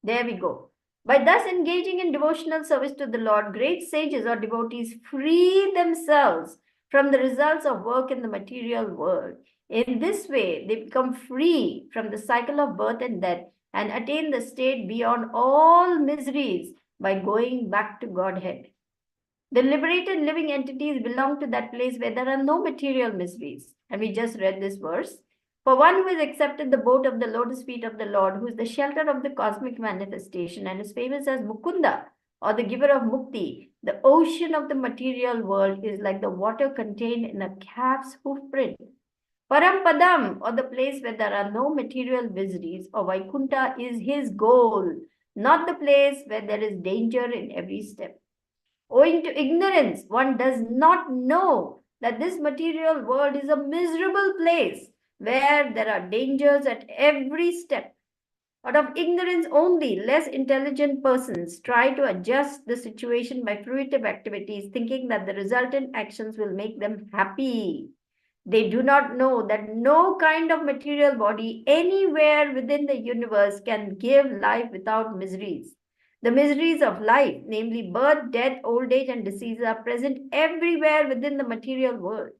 There we go. By thus engaging in devotional service to the Lord, great sages or devotees free themselves from the results of work in the material world. In this way, they become free from the cycle of birth and death and attain the state beyond all miseries by going back to Godhead. The liberated living entities belong to that place where there are no material miseries. And we just read this verse. For one who has accepted the boat of the lotus feet of the Lord, who is the shelter of the cosmic manifestation and is famous as Mukunda, or the giver of mukti, the ocean of the material world is like the water contained in a calf's hoof print. Parampadam, or the place where there are no material miseries, or Vaikunta, is his goal, not the place where there is danger in every step. Owing to ignorance, one does not know that this material world is a miserable place where there are dangers at every step. Out of ignorance only, less intelligent persons try to adjust the situation by fruitive activities, thinking that the resultant actions will make them happy. They do not know that no kind of material body anywhere within the universe can give life without miseries. The miseries of life, namely birth, death, old age, and disease, are present everywhere within the material world.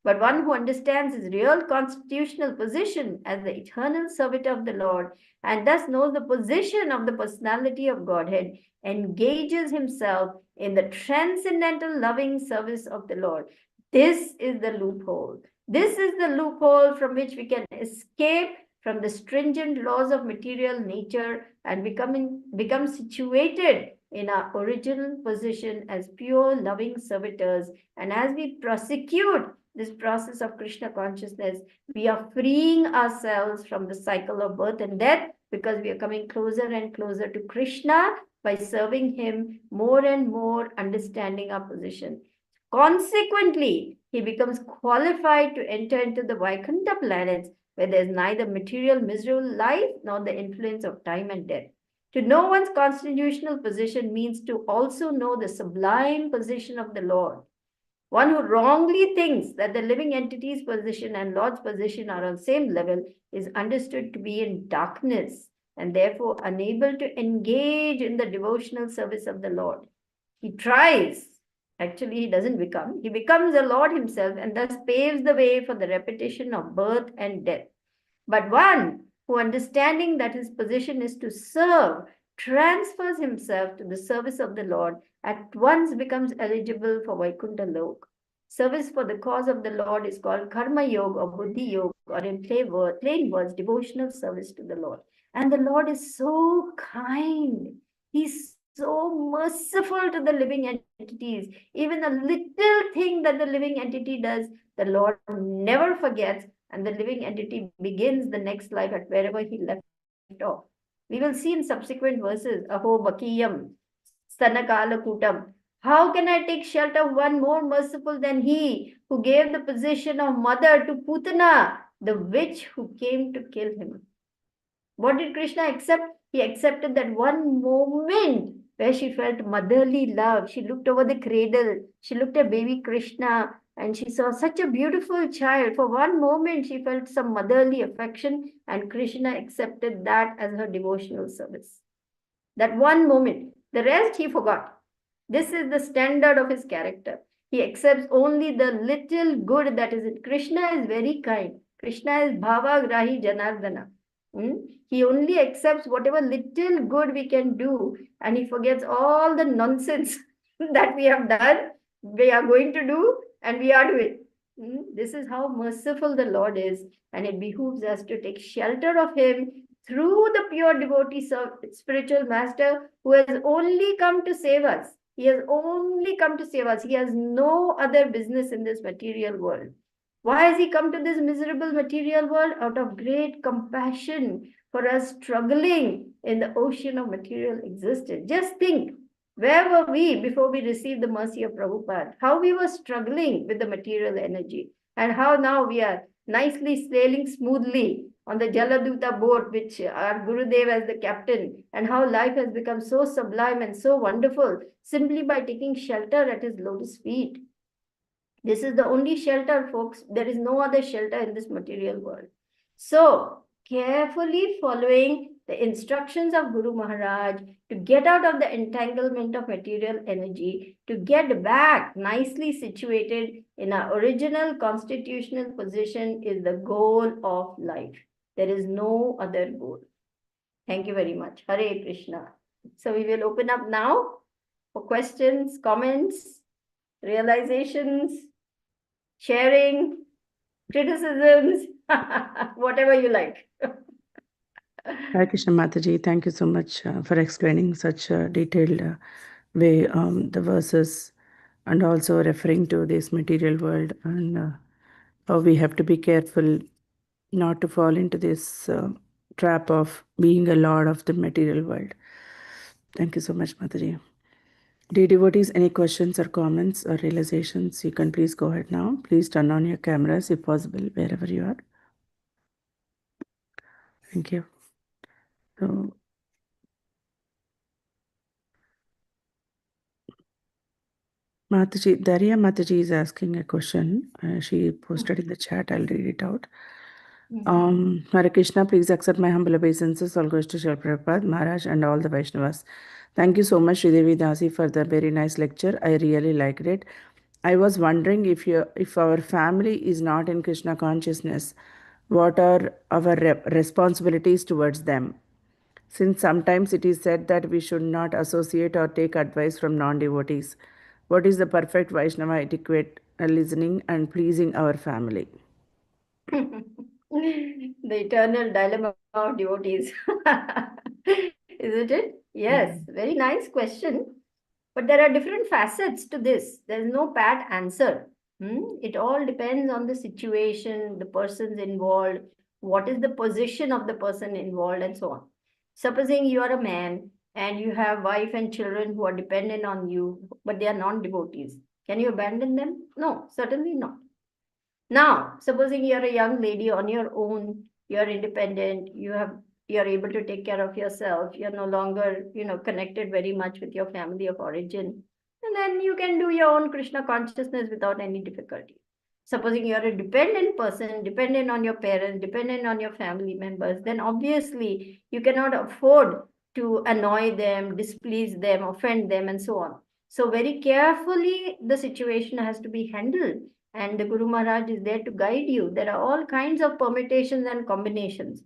But one who understands his real constitutional position as the eternal servant of the Lord and thus knows the position of the personality of Godhead engages himself in the transcendental loving service of the Lord. This is the loophole. This is the loophole from which we can escape from the stringent laws of material nature and become situated in our original position as pure loving servitors. And as we prosecute this process of Krishna consciousness, we are freeing ourselves from the cycle of birth and death because we are coming closer and closer to Krishna by serving him more and more, understanding our position. Consequently, he becomes qualified to enter into the Vaikuntha planets where there is neither material miserable life nor the influence of time and death. To know one's constitutional position means to also know the sublime position of the Lord. One who wrongly thinks that the living entity's position and Lord's position are on the same level is understood to be in darkness and therefore unable to engage in the devotional service of the Lord. He tries, actually, he doesn't become, he becomes the Lord himself and thus paves the way for the repetition of birth and death. But one who, understanding that his position is to serve, transfers himself to the service of the Lord, at once becomes eligible for Vaikuntha Lok. Service for the cause of the Lord is called Karma Yoga or Buddhi Yoga, or in plain words, devotional service to the Lord. And the Lord is so kind. He's so merciful to the living entities. Even a little thing that the living entity does, the Lord never forgets, and the living entity begins the next life at wherever he left off. We will see in subsequent verses, Aho Bakiyam, Stanakala Kutam. How can I take shelter of one more merciful than he who gave the position of mother to Putana, the witch who came to kill him? What did Krishna accept? He accepted that one moment where she felt motherly love. She looked over the cradle. She looked at baby Krishna and she saw such a beautiful child. For one moment, she felt some motherly affection, and Krishna accepted that as her devotional service. That one moment. The rest he forgot. This is the standard of his character. He accepts only the little good that is in. Krishna is very kind. Krishna is Bhava Grahi Janardana. He only accepts whatever little good we can do, and he forgets all the nonsense that we have done, we are going to do, and we are doing. This is how merciful the Lord is, and it behooves us to take shelter of him through the pure devotee spiritual master who has only come to save us. He has only come to save us. He has no other business in this material world. Why has he come to this miserable material world? Out of great compassion for us struggling in the ocean of material existence. Just think, where were we before we received the mercy of Prabhupada? How we were struggling with the material energy, and how now we are nicely sailing smoothly on the Jaladuta boat, which our Gurudev as the captain, and how life has become so sublime and so wonderful simply by taking shelter at his lotus feet. This is the only shelter, folks. There is no other shelter in this material world. So, carefully following the instructions of Guru Maharaj to get out of the entanglement of material energy, to get back nicely situated in our original constitutional position is the goal of life. There is no other goal. Thank you very much. Hare Krishna. So we will open up now for questions, comments, realizations, sharing, criticisms, whatever you like. Hare Krishna Mataji, thank you so much for explaining such a detailed way the verses, and also referring to this material world, and how we have to be careful not to fall into this trap of being a lord of the material world. Thank you so much, Mataji. Dear devotees, any questions or comments or realizations, you can please go ahead now. Please turn on your cameras if possible, wherever you are. Thank you. So, Mataji, Daria Mataji is asking a question. She posted in the chat. I'll read it out. Hare Krishna, please accept my humble obeisances. All goes to Srila Prabhupada, Maharaj, and all the Vaishnavas. Thank you so much, Sridevi Dasi, for the very nice lecture. I really liked it. I was wondering if our family is not in Krishna consciousness, what are our responsibilities towards them? Since sometimes it is said that we should not associate or take advice from non-devotees, what is the perfect Vaishnava etiquette, listening and pleasing our family? The eternal dilemma of devotees. Isn't it? Yes, very nice question. But there are different facets to this. There's no pat answer. It all depends on the situation, the persons involved, what is the position of the person involved, and so on. Supposing you are a man and you have wife and children who are dependent on you, but they are non-devotees. Can you abandon them? No, certainly not. Now, supposing you're a young lady on your own, you're independent, you're able to take care of yourself, you're no longer, connected very much with your family of origin, and then you can do your own Krishna consciousness without any difficulty. Supposing you're a dependent person, dependent on your parents, dependent on your family members, then obviously you cannot afford to annoy them, displease them, offend them, and so on. So very carefully, the situation has to be handled, and the Guru Maharaj is there to guide you. There are all kinds of permutations and combinations.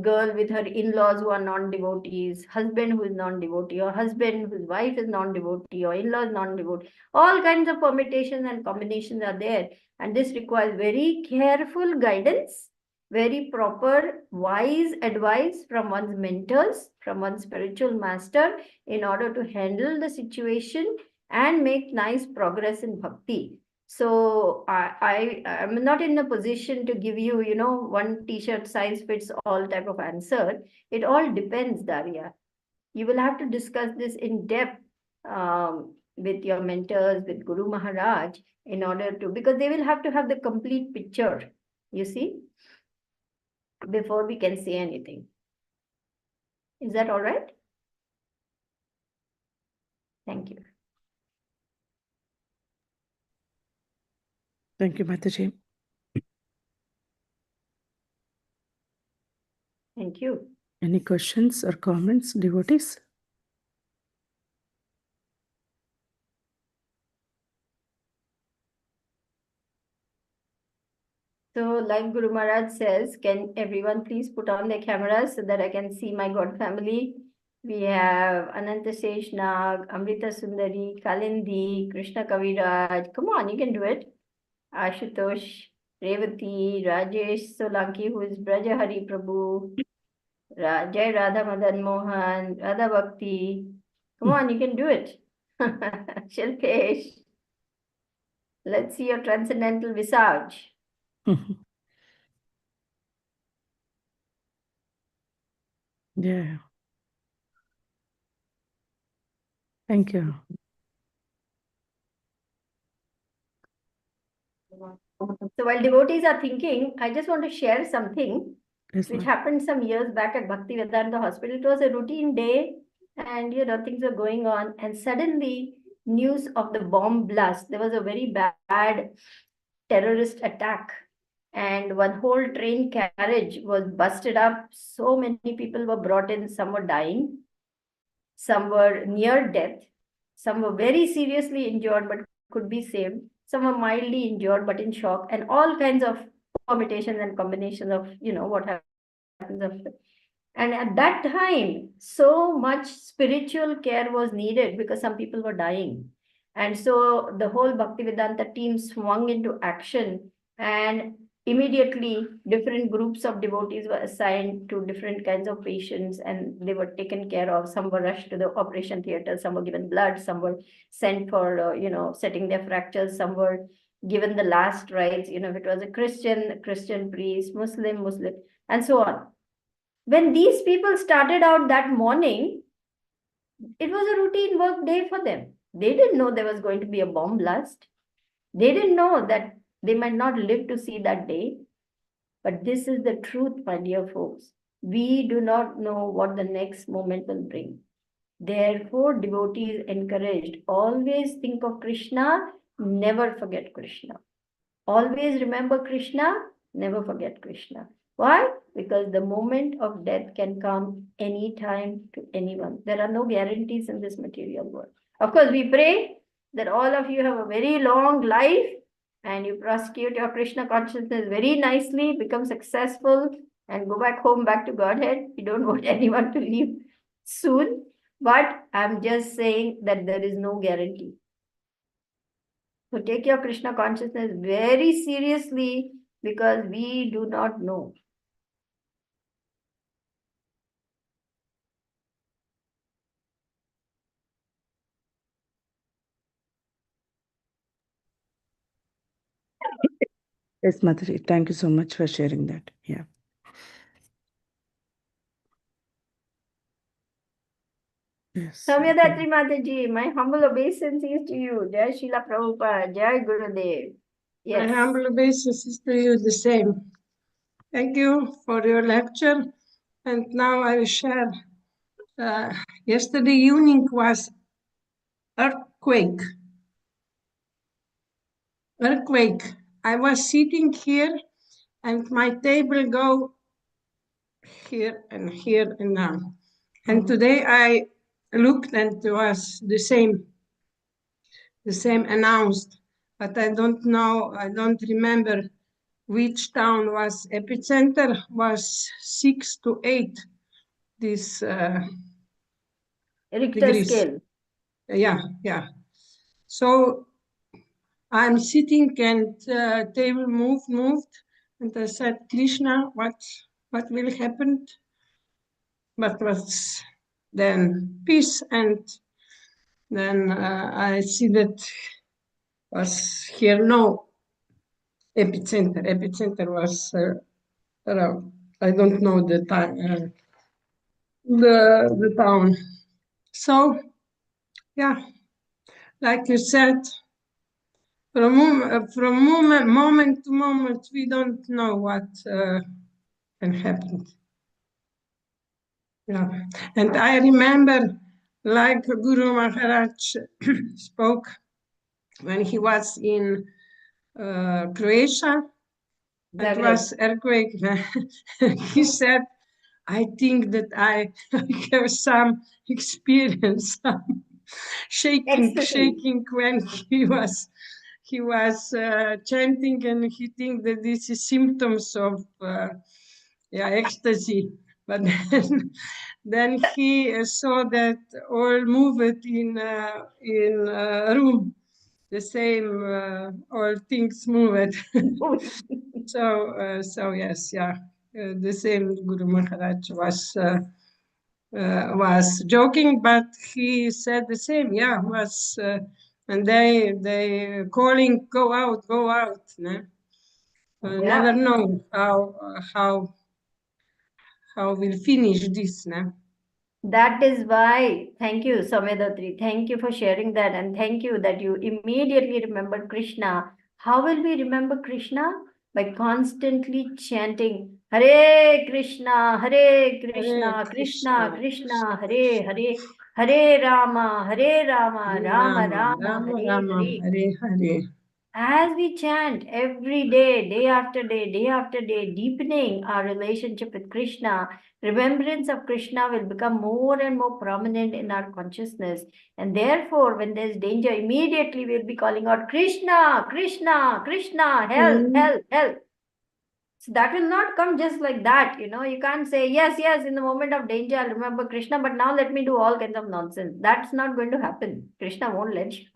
Girl with her in-laws who are non-devotees, husband who is non-devotee, or husband whose wife is non-devotee, or in-laws non-devotee. All kinds of permutations and combinations are there. And this requires very careful guidance, very proper, wise advice from one's mentors, from one's spiritual master, in order to handle the situation and make nice progress in bhakti. So I am not in a position to give you, one t-shirt size fits all type of answer. It all depends, Daria. You will have to discuss this in depth with your mentors, with Guru Maharaj, in order to, because they will have to have the complete picture, you see, before we can say anything. Is that all right? Thank you. Thank you, Mataji. Thank you. Any questions or comments, devotees? So, like Guru Maharaj says, can everyone please put on their cameras so that I can see my God family? We have Ananta Seshnag, Amrita Sundari, Kalindi, Krishna Kaviraj. Come on, you can do it. Ashutosh, Revati, Rajesh Solanki, who is Braja Hari Prabhu, Jai Radha Madan Mohan, Radha Bhakti. Come on, you can do it. Shilpesh. Let's see your transcendental visage. Yeah. Thank you. So while devotees are thinking, I just want to share something which happened some years back at Bhaktivedanta Hospital. It was a routine day and, things were going on. And suddenly news of the bomb blast. There was a very bad terrorist attack. And one whole train carriage was busted up. So many people were brought in. Some were dying. Some were near death. Some were very seriously injured but could be saved. Some were mildly injured but in shock, and all kinds of permutations and combinations of, what happens after. And at that time, so much spiritual care was needed because some people were dying. And so the whole Bhaktivedanta team swung into action, and immediately different groups of devotees were assigned to different kinds of patients, and they were taken care of. Some were rushed to the operation theater, some were given blood, some were sent for, setting their fractures, some were given the last rites, if it was a Christian priest, Muslim, and so on. When these people started out that morning, it was a routine work day for them. They didn't know there was going to be a bomb blast. They didn't know that they might not live to see that day. But this is the truth, my dear folks. We do not know what the next moment will bring. Therefore, devotees encouraged, always think of Krishna, never forget Krishna. Always remember Krishna, never forget Krishna. Why? Because the moment of death can come anytime to anyone. There are no guarantees in this material world. Of course, we pray that all of you have a very long life and you prosecute your Krishna consciousness very nicely, become successful, and go back home, back to Godhead. We don't want anyone to leave soon. But I'm just saying that there is no guarantee. So take your Krishna consciousness very seriously because we do not know. Yes, Madhuri, thank you so much for sharing that. Yeah. Yes. Samyadatri Mataji, my humble obeisances to you. Jai Srila Prabhupada, Jai Gurudev. My Yes. humble obeisance to you the same. Thank you for your lecture. And now I will share. Yesterday evening was earthquake. Earthquake. I was sitting here and my table go here and now. And today I looked and it was the same announced, but I don't know, I don't remember which town was epicenter, was 6 to 8 this Richter degrees. scale. Yeah. So I'm sitting and table moved, and I said, Krishna, what will happen? But was then peace, and then I see that was here no epicenter. Epicenter was around. I don't know the time, the town. So yeah, like you said, from moment to moment, we don't know what can happen. Yeah, and I remember, like Guru Maharaj spoke when he was in Croatia. It was earthquake. He said, I think that I have some experience, some shaking when he was chanting, and he think that this is symptoms of ecstasy. But then he saw that all moved in room, the same all things moved. So yes, the same Guru Maharaj was joking, but he said the same. Yeah, was and they calling, go out. No? Never know how we'll finish this. No? That is why, thank you, Samyadatri. Thank you for sharing that. And thank you that you immediately remembered Krishna. How will we remember Krishna? By constantly chanting Hare Krishna, Krishna Krishna, Hare, Hare Rama, Rama Rama, Hare. Hare. As we chant every day, day after day, deepening our relationship with Krishna, remembrance of Krishna will become more and more prominent in our consciousness. And therefore, when there's danger, immediately we'll be calling out Krishna, help. So that will not come just like that. You can't say, yes, in the moment of danger, I'll remember Krishna, but now let me do all kinds of nonsense. That's not going to happen. Krishna won't let you.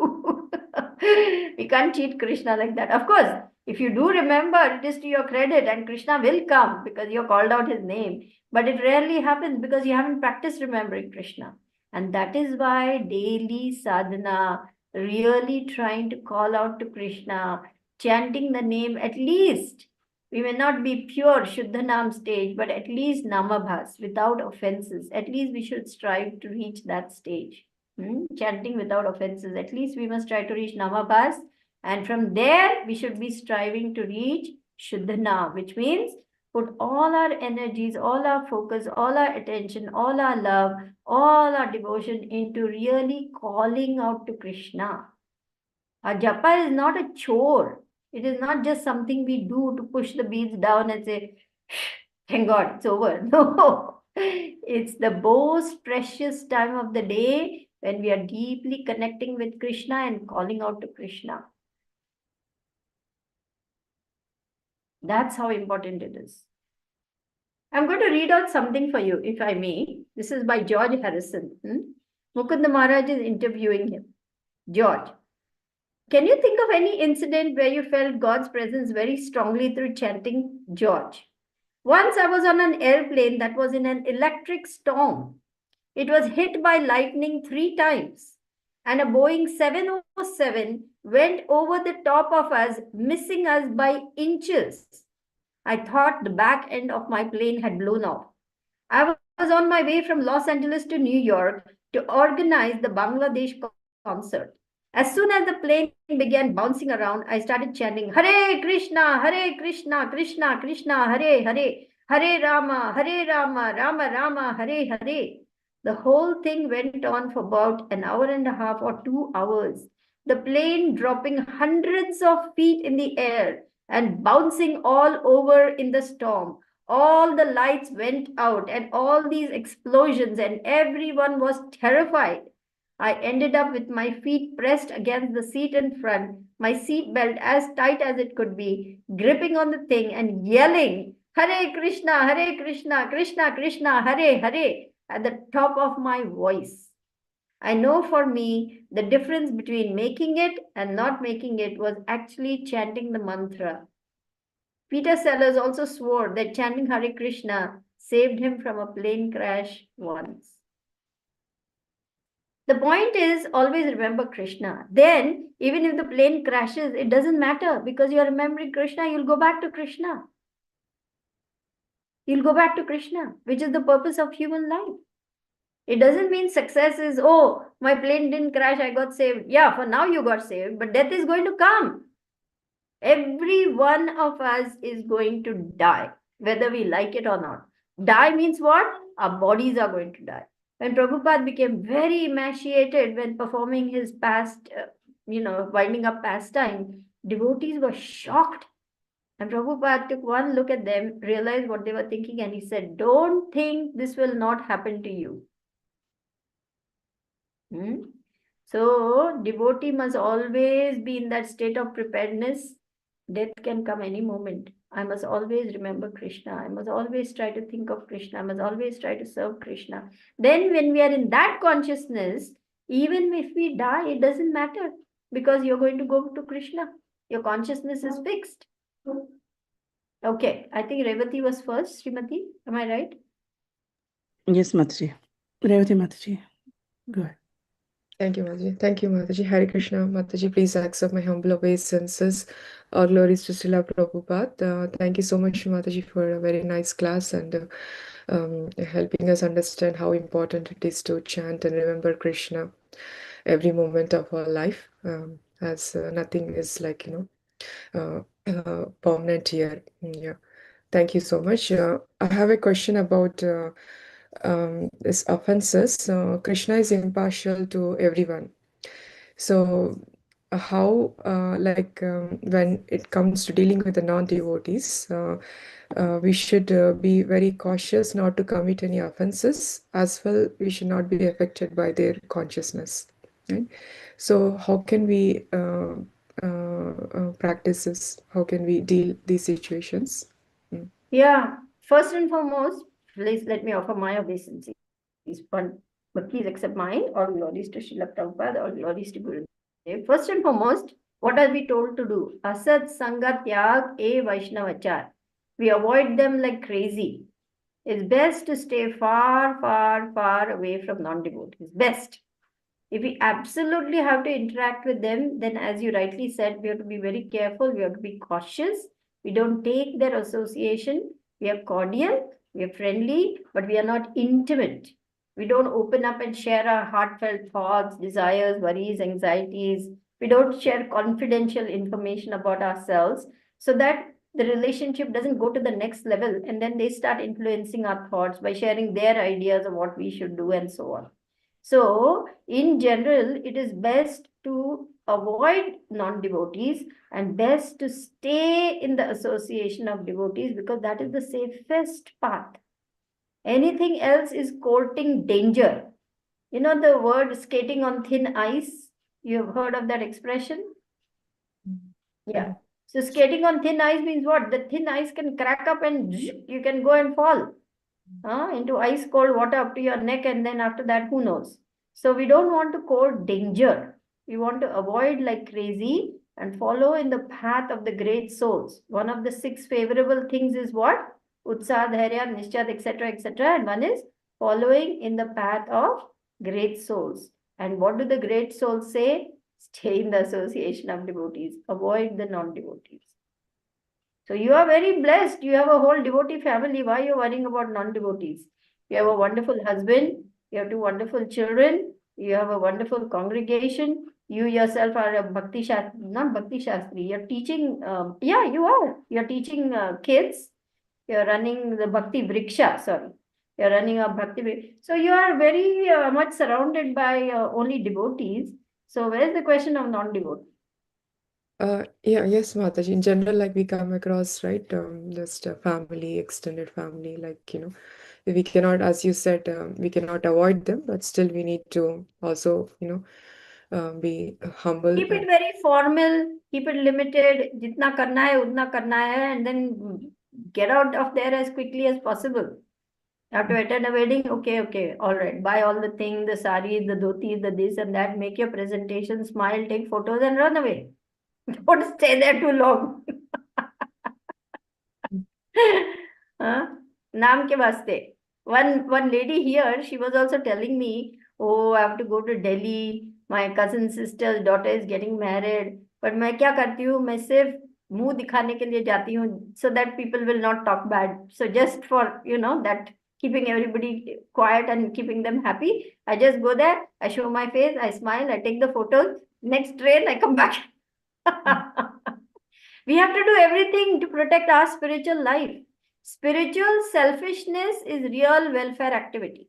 We can't cheat Krishna like that. Of course, if you do remember, it is to your credit, and Krishna will come because you called out his name. But it rarely happens because you haven't practiced remembering Krishna. And that is why daily sadhana, really trying to call out to Krishna, chanting the name at least. We may not be pure Shuddhanam stage, but at least Namabhas, without offenses. At least we should strive to reach that stage. Chanting without offenses. At least we must try to reach Namabhas. And from there, we should be striving to reach Shuddhana, which means put all our energies, all our focus, all our attention, all our love, all our devotion into really calling out to Krishna. Our japa is not a chore. It is not just something we do to push the beads down and say, thank God, it's over. No, it's the most precious time of the day when we are deeply connecting with Krishna and calling out to Krishna. That's how important it is. I'm going to read out something for you, if I may. This is by George Harrison. Mukunda Maharaj is interviewing him. George, can you think of any incident where you felt God's presence very strongly through chanting? George, once I was on an airplane that was in an electric storm. It was hit by lightning 3 times, and a Boeing 707 went over the top of us, missing us by inches. I thought the back end of my plane had blown off. I was on my way from Los Angeles to New York to organize the Bangladesh concert. As soon as the plane began bouncing around, I started chanting, Hare Krishna, Krishna Krishna, Hare Hare, Hare Rama, Rama Rama, Hare Hare. The whole thing went on for about an hour and a half or 2 hours. The plane dropping hundreds of feet in the air and bouncing all over in the storm. All the lights went out and all these explosions, and everyone was terrified. I ended up with my feet pressed against the seat in front, my seat belt as tight as it could be, gripping on the thing and yelling, Hare Krishna, Krishna Krishna, Hare Hare, at the top of my voice. I know for me, the difference between making it and not making it was actually chanting the mantra. Peter Sellers also swore that chanting Hare Krishna saved him from a plane crash once. The point is always remember Krishna. Then, even if the plane crashes, it doesn't matter because you are remembering Krishna, you'll go back to Krishna. You'll go back to Krishna, which is the purpose of human life. It doesn't mean success is, oh, my plane didn't crash, I got saved. Yeah, for now you got saved, but death is going to come. Every one of us is going to die, whether we like it or not. Die means what? Our bodies are going to die. When Prabhupada became very emaciated when performing his winding up pastime, devotees were shocked. And Prabhupada took one look at them, realized what they were thinking, and he said, don't think this will not happen to you. So, devotee must always be in that state of preparedness. Death can come any moment. I must always remember Krishna. I must always try to think of Krishna. I must always try to serve Krishna. Then when we are in that consciousness, even if we die, it doesn't matter because you're going to go to Krishna. Your consciousness is fixed. Okay, I think Revati was first, Srimati. Am I right? Yes, Mataji. Revati Mataji. Go ahead. Thank you, Mataji. Thank you, Mataji. Hare Krishna. Mataji, please accept my humble obeisances. All glories to Srila Prabhupada. Thank you so much, Mataji, for a very nice class and helping us understand how important it is to chant and remember Krishna every moment of our life, as nothing is like, permanent here. Yeah. Thank you so much. I have a question about this offenses. Krishna is impartial to everyone. So how, when it comes to dealing with the non-devotees, we should be very cautious not to commit any offenses. As well, we should not be affected by their consciousness. Right? So how can we practice this? How can we deal these situations? Yeah, first and foremost, please let me offer my obeisances. But please accept mine. All glories to Srila Prabhupada, all glories to Gurudev. First and foremost, what are we told to do? Asat Sanga Tyag E Vaishnavachar. We avoid them like crazy. It's best to stay far, far, far away from non-devotees. Best. If we absolutely have to interact with them, then as you rightly said, we have to be very careful. We have to be cautious. We don't take their association. We are cordial, we are friendly, but we are not intimate. We don't open up and share our heartfelt thoughts, desires, worries, anxieties. We don't share confidential information about ourselves so that the relationship doesn't go to the next level, and then they start influencing our thoughts by sharing their ideas of what we should do and so on. So, in general, it is best to avoid non-devotees and best to stay in the association of devotees, because that is the safest path. Anything else is courting danger. You know the word skating on thin ice? You have heard of that expression? Yeah. So skating on thin ice means what? The thin ice can crack up and you can go and fall into ice cold water up to your neck, and then after that, who knows? So we don't want to court danger. We want to avoid like crazy and follow in the path of the great souls. One of the 6 favorable things is what? Utsaha, Dhairya, Nishchat, etc., etc. And one is following in the path of great souls. And what do the great souls say? Stay in the association of devotees. Avoid the non-devotees. So you are very blessed. You have a whole devotee family. Why are you worrying about non-devotees? You have a wonderful husband. You have 2 wonderful children. You have a wonderful congregation. You yourself are a Bhakti Shastri, not Bhakti Shastri. You're teaching, yeah, you are. You're teaching kids. You're running the Bhakti Vriksha, sorry. You're running a Bhakti. So you are very much surrounded by only devotees. So where's the question of non-devotee? Yes, Mataji. In general, like we come across, right, just a family, extended family, like, we cannot, as you said, we cannot avoid them, but still we need to also, be humble. Keep it very formal, keep it limited, jitna karna hai, udna karna hai, and then get out of there as quickly as possible. You have to attend a wedding, okay, all right. Buy all the things, the sari, the dhoti, the this and that, make your presentation, smile, take photos and run away. Don't stay there too long. Naam ke vaste. One lady here, she was also telling me, oh, I have to go to Delhi. My cousin sister's daughter is getting married. But मैं क्या करती हूँ? मैं सिर्फ मुंह दिखाने के लिए जाती हूँ, so that people will not talk bad. So just for, that keeping everybody quiet and keeping them happy, I just go there, I show my face, I smile, I take the photos. Next train, I come back. We have to do everything to protect our spiritual life. Spiritual selfishness is real welfare activity.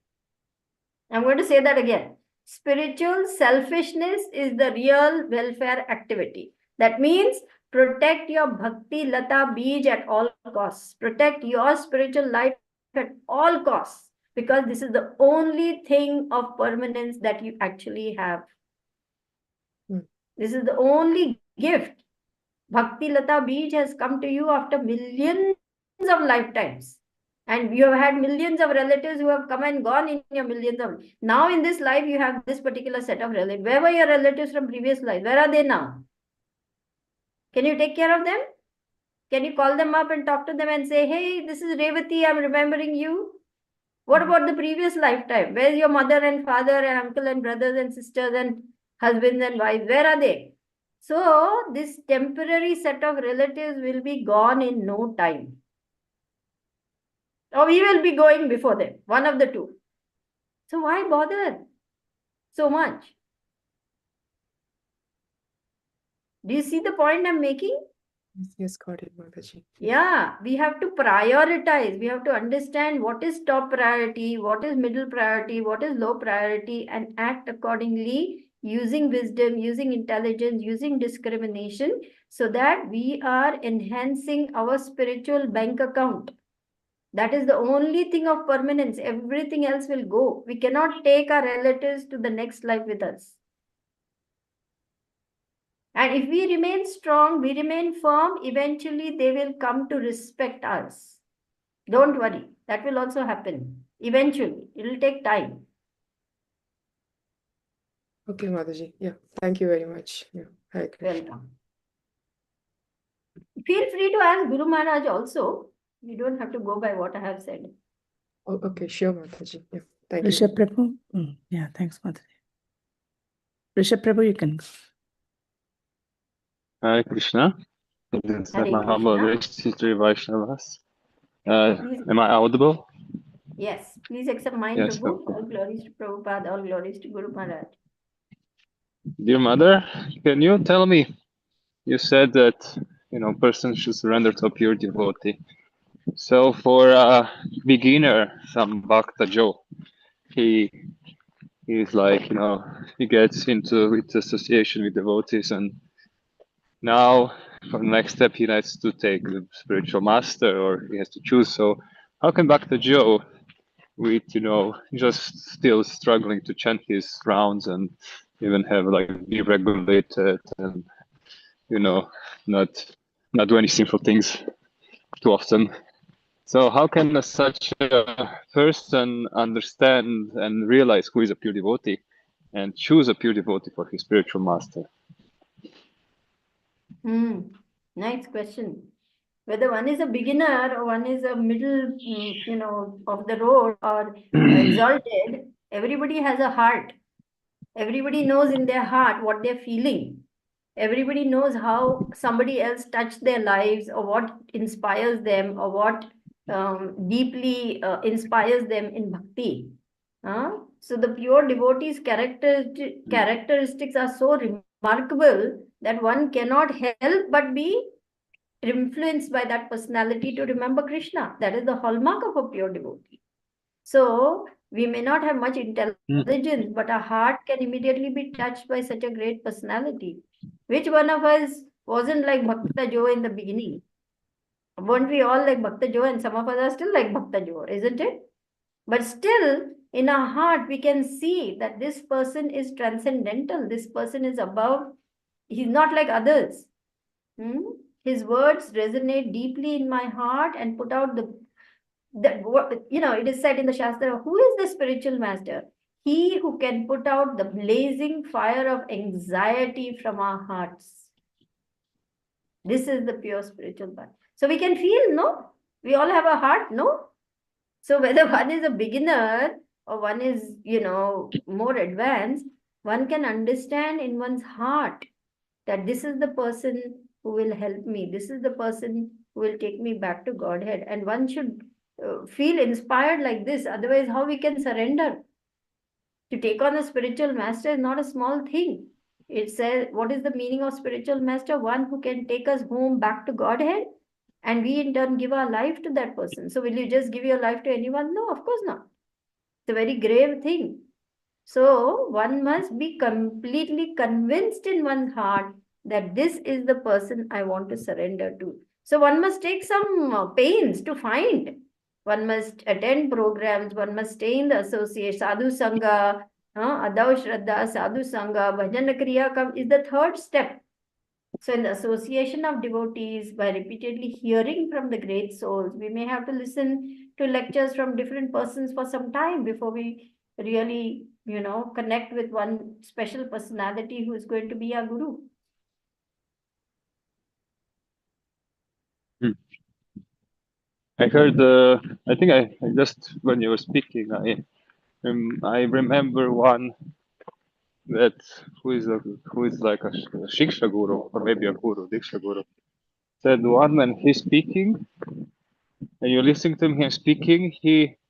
I'm going to say that again. Spiritual selfishness is the real welfare activity. That means protect your bhakti lata beej at all costs. Protect your spiritual life at all costs, because this is the only thing of permanence that you actually have. This is the only gift. Bhakti Lata Beej has come to you after millions of lifetimes. And you have had millions of relatives who have come and gone in your millions of... Now in this life, you have this particular set of relatives. Where were your relatives from previous life? Where are they now? Can you take care of them? Can you call them up and talk to them and say, hey, this is Revati, I'm remembering you? What about the previous lifetime? Where's your mother and father and uncle and brothers and sisters and husbands and wives? Where are they? So this temporary set of relatives will be gone in no time. Or we will be going before them, one of the two. So why bother so much? Do you see the point I'm making? Yes, got it, Mataji. Yeah, we have to prioritize. We have to understand what is top priority, what is middle priority, what is low priority, and act accordingly, using wisdom, using intelligence, using discrimination, so that we are enhancing our spiritual bank account. That is the only thing of permanence. Everything else will go. We cannot take our relatives to the next life with us. And if we remain strong, we remain firm, eventually they will come to respect us. Don't worry. That will also happen. Eventually. It will take time. Okay, Mataji. Yeah, thank you very much. Yeah, Hare Krishna. Welcome. Feel free to ask Guru Maharaj also. You don't have to go by what I have said. Oh, okay, sure, Mataji. Yeah, thank you. Rishabh Prabhu? Yeah, thanks, Mataji. Rishabh Prabhu, you can go. Hare Krishna. This is Hare my humble Krishna. Sri Vaishnavas. Please, Am I audible? yes, please accept mine, Yes, Prabhu. okay. All glories to Prabhupada, all glories to Guru Maharaj. Dear Mother, can you tell me, you said that person should surrender to a pure devotee. So for a beginner, some Bhakta Joe, he's like, he gets into with association with devotees, and now for the next step he has to take the spiritual master, or he has to choose. So how can Bhakta Joe, with just still struggling to chant his rounds and even have like be regulated and not do any sinful things too often? So how can such a person understand and realize who is a pure devotee and choose a pure devotee for his spiritual master? Nice question. Whether one is a beginner or one is a middle, of the road or exalted, everybody has a heart. Everybody knows in their heart what they're feeling. Everybody knows how somebody else touched their lives, or what inspires them, or what deeply inspires them in bhakti. So the pure devotee's characteristics are so remarkable that one cannot help but be influenced by that personality to remember Krishna. That is the hallmark of a pure devotee. So we may not have much intelligence, but our heart can immediately be touched by such a great personality. Which one of us wasn't like Bhakta Joe in the beginning? Weren't we all like Bhakta Joe? And some of us are still like Bhakta Joe, isn't it? But still, in our heart, we can see that this person is transcendental. This person is above. He's not like others. His words resonate deeply in my heart and put out it is said in the Shastra, who is the spiritual master? He who can put out the blazing fire of anxiety from our hearts. This is the pure spiritual path. So we can feel, no? We all have a heart, no? So whether one is a beginner or one is, more advanced, one can understand in one's heart that this is the person who will help me. This is the person who will take me back to Godhead. And one should feel inspired like this. Otherwise, how we can surrender? To take on a spiritual master is not a small thing. It says, what is the meaning of spiritual master? One who can take us home back to Godhead, and we in turn give our life to that person. So will you just give your life to anyone? No, of course not. It's a very grave thing. So one must be completely convinced in one's heart that this is the person I want to surrender to. So one must take some pains to find. One must attend programs, one must stay in the associate, sadhu sangha, adav shraddha, sadhu sangha, bhajan kriya is the third step. So in the association of devotees, by repeatedly hearing from the great souls, we may have to listen to lectures from different persons for some time before we really, connect with one special personality who is going to be our guru. I heard, I think I just, when you were speaking, I remember one that who is like a Shiksha guru, or maybe a guru, Diksha guru, said one when he's speaking, and you're listening to him speaking,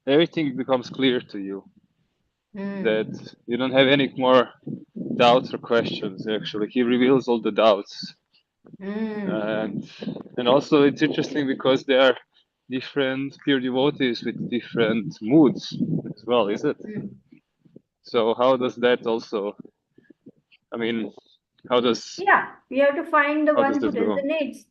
everything becomes clear to you. That you don't have any more doubts or questions. Actually, he reveals all the doubts. And also it's interesting because there are different pure devotees with different moods as well, is it? So how does that also, how does... Yeah, we have to find the one who this go? resonates,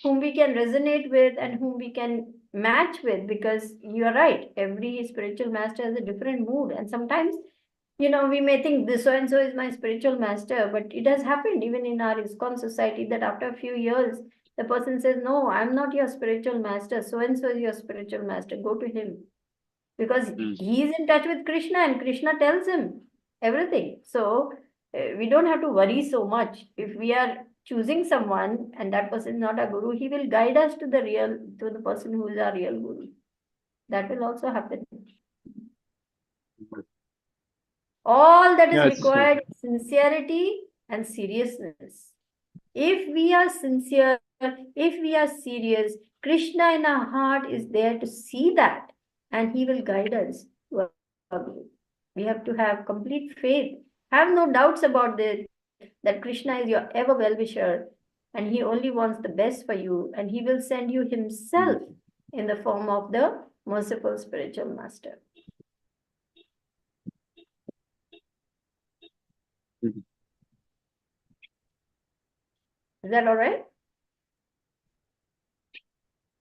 whom we can resonate with and whom we can match with, because you are right, every spiritual master has a different mood, and sometimes we may think this so and so is my spiritual master, but it has happened even in our ISKCON society that after a few years the person says, no, I'm not your spiritual master, so and so is your spiritual master, go to him, because he is in touch with Krishna and Krishna tells him everything. So we don't have to worry so much. If we are choosing someone and that person is not a guru, he will guide us to the person who is our real guru. That will also happen. All that is required is sincerity and seriousness. If we are sincere, if we are serious, Krishna in our heart is there to see that, and he will guide us to our guru. We have to have complete faith. Have no doubts about this, that Krishna is your ever well-wisher, and he only wants the best for you, and he will send you himself in the form of the merciful spiritual master. Mhm. Is that all right?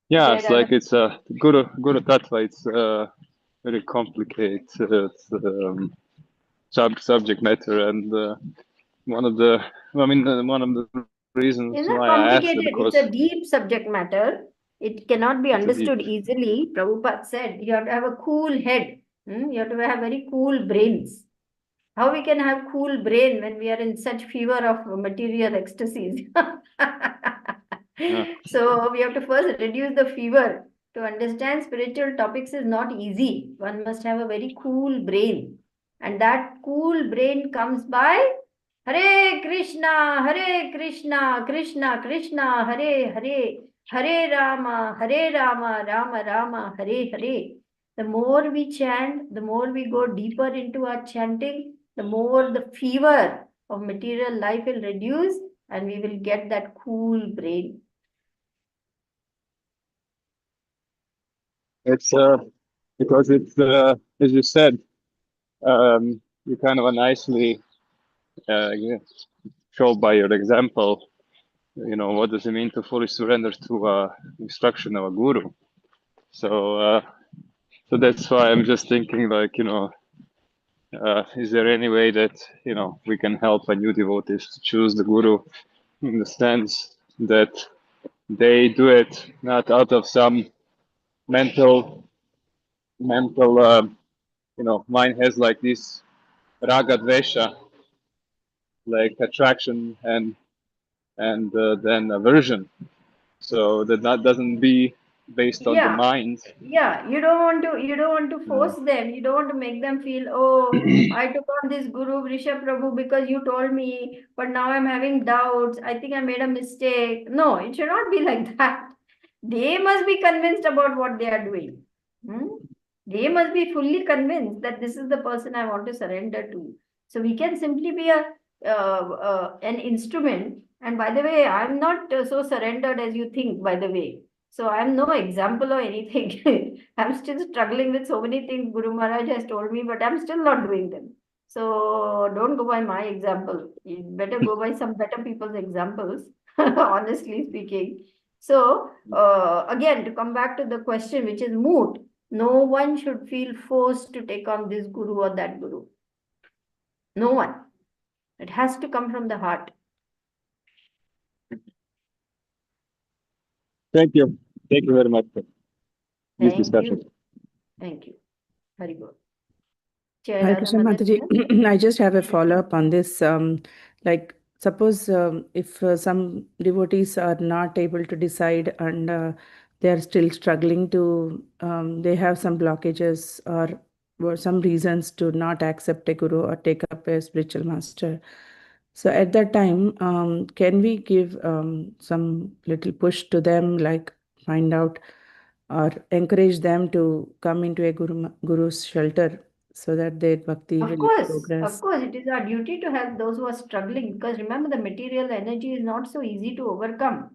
Yeah, Jai it's like Radha. it's a Guru Tattva. It's very complicated subject matter, and one of the one of the reasons It's not why I asked it, complicated. It's because a deep subject matter. It cannot be it's a deep. understood easily. Prabhupada said you have to have a cool head. You have to have very cool brains. How we can have cool brain when we are in such fever of material ecstasies? Yeah. So we have to first reduce the fever. To understand spiritual topics is not easy. One must have a very cool brain. And that cool brain comes by Hare Krishna, Krishna Krishna, Hare Hare, Hare Rama, Rama Rama, Hare Hare. The more we chant, the more we go deeper into our chanting, the more the fever of material life will reduce, and we will get that cool brain. It's because it's as you said, you kind of nicely yeah, show by your example, what does it mean to fully surrender to instruction of a guru. So so that's why I'm just thinking, like, is there any way that we can help a new devotees to choose the guru, in the sense that they do it not out of some mental mine has like this raga dvesha, like attraction and then aversion, so that doesn't be based on the Yeah. mind. Yeah, you don't want to force them. You don't want to make them feel, oh, I took on this Guru Vrishabh Prabhu because you told me, but now I'm having doubts. I think I made a mistake. No, it should not be like that. They must be convinced about what they are doing. They must be fully convinced that this is the person I want to surrender to. So we can simply be an instrument. And by the way, I'm not so surrendered as you think, by the way. So I'm no example or anything. I'm still struggling with so many things Guru Maharaj has told me, but I'm still not doing them. So don't go by my example. You better go by some better people's examples, honestly speaking. So again, to come back to the question, which is moot, no one should feel forced to take on this guru or that guru. No one. It has to come from the heart. Thank you very much for this Thank discussion. you. Thank you. Very good. Hare Krishna Mataji, I just have a follow-up on this. Like, suppose if some devotees are not able to decide and they are still struggling to, they have some blockages or some reasons to not accept a guru or take up a spiritual master. So at that time, can we give some little push to them, like find out or encourage them to come into a guru's shelter so that their bhakti will progress? Of course, it is our duty to help those who are struggling, because remember, the material energy is not so easy to overcome.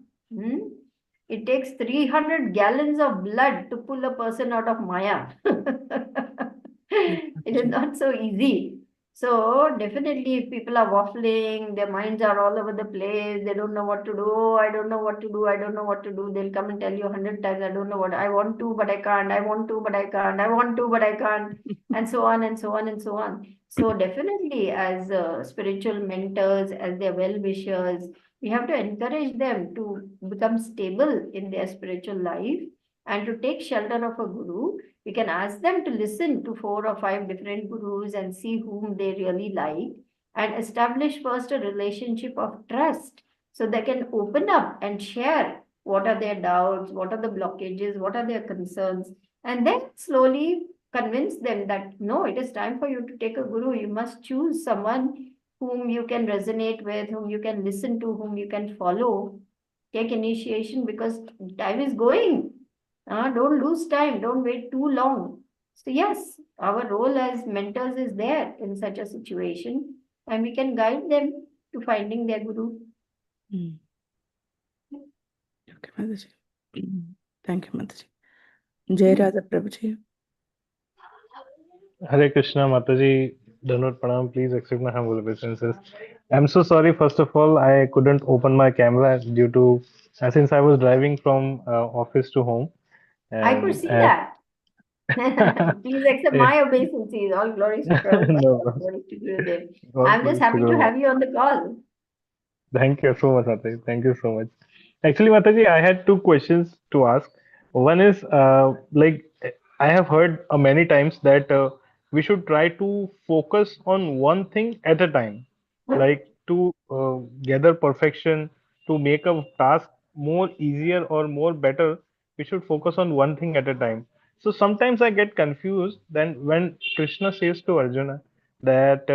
It takes 300 gallons of blood to pull a person out of Maya. It is not so easy. So definitely, if people are waffling, their minds are all over the place, they don't know what to do. I don't know what to do. I don't know what to do. They'll come and tell you 100 times, I don't know what I want to, but I can't. I want to, but I can't. I want to, but I can't, and so on and so on and so on. So definitely, as spiritual mentors, as their well-wishers, we have to encourage them to become stable in their spiritual life and to take shelter of a guru. We can ask them to listen to 4 or 5 different gurus and see whom they really like, and establish first a relationship of trust so they can open up and share what are their doubts, what are the blockages, what are their concerns, and then slowly convince them that no, it is time for you to take a guru. You must choose someone whom you can resonate with, whom you can listen to, whom you can follow. Take initiation, because time is going. Don't lose time. Don't wait too long. So yes, our role as mentors is there in such a situation, and we can guide them to finding their guru. Mataji. Thank you, Mataji. Jai Radha Prabhuji. Hare Krishna, Mataji, Dhanot Pranam, please accept my humble obeisances. I'm so sorry, first of all, I couldn't open my camera due to, since I was driving from office to home. I could And see that. Please accept yeah, my obeisances. All glories to Prabhupada, no, all glories to Gurudev. God I'm just bless happy to you. have you on the call. Thank you so much, Mataji. Thank you so much. Actually, Mataji, I had two questions to ask. One is like I have heard many times that we should try to focus on one thing at a time, like to gather perfection, to make a task more easier or more better. We should focus on one thing at a time. So sometimes I get confused then when Krishna says to Arjuna that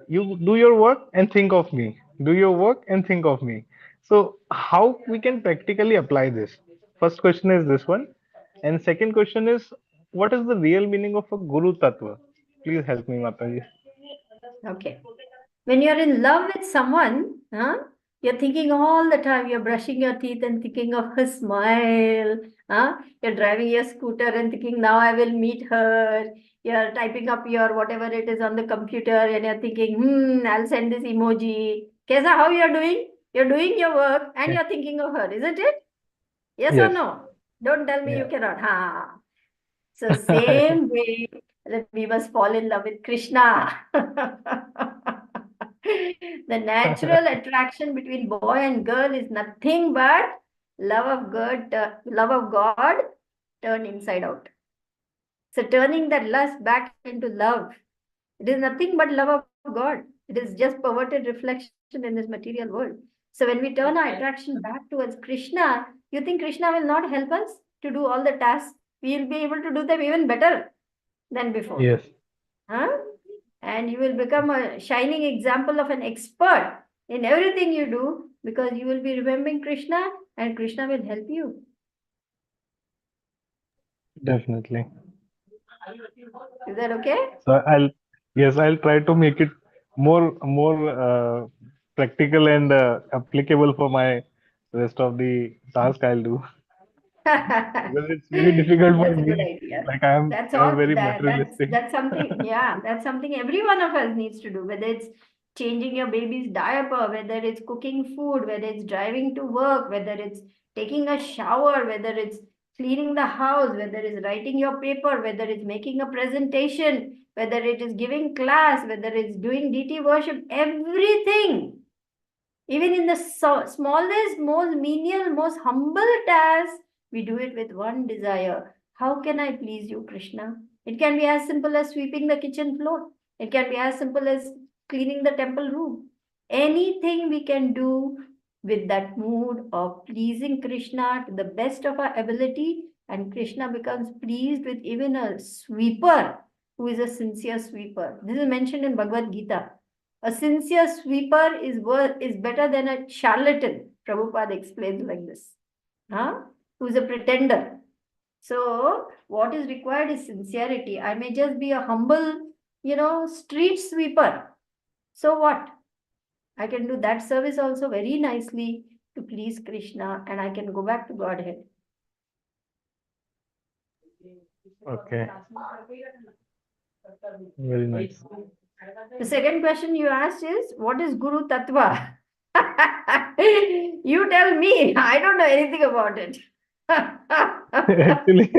you do your work and think of me, do your work and think of me. So how we can practically apply this? First question is this one, and second question is what is the real meaning of a Guru Tattva? Please help me, Mataji. Okay. When you're in love with someone, you're thinking all the time, you're brushing your teeth and thinking of her smile. You're driving your scooter and thinking, now I will meet her. You're typing up your whatever it is on the computer and you're thinking, I'll send this emoji. Kesa, how you're doing? You're doing your work and you're thinking of her, isn't it? Yes or Yes. no? Don't tell me you Yeah. cannot. So same way that we must fall in love with Krishna. The natural attraction between boy and girl is nothing but love of God turned inside out. So turning that lust back into love, it is nothing but love of God. It is just perverted reflection in this material world. So when we turn our attraction back towards Krishna, you think Krishna will not help us to do all the tasks? We will be able to do them even better than before. Yes. And you will become a shining example of an expert in everything you do because you will be remembering Krishna and Krishna will help you. Definitely. Is that okay? So I'll try to make it more practical and applicable for my rest of the task I'll do. Because it's very difficult for That's a good me. idea. Like I'm That's I'm all very that's materialistic. that's something, yeah, that's something every one of us needs to do, whether it's changing your baby's diaper, whether it's cooking food, whether it's driving to work, whether it's taking a shower, whether it's cleaning the house, whether it's writing your paper, whether it's making a presentation, whether it is giving class, whether it's doing DT worship, everything. Even in the smallest, most menial, most humble task, we do it with one desire. How can I please you, Krishna? It can be as simple as sweeping the kitchen floor. It can be as simple as cleaning the temple room. Anything we can do with that mood of pleasing Krishna to the best of our ability, and Krishna becomes pleased with even a sweeper who is a sincere sweeper. This is mentioned in Bhagavad Gita. A sincere sweeper is better than a charlatan. Prabhupada explains like this. Who's a pretender. So what is required is sincerity. I may just be a humble, street sweeper. So what? I can do that service also very nicely to please Krishna and I can go back to Godhead. Okay. Very nice. The second question you asked is, what is Guru Tattva? You tell me. I don't know anything about it. Actually,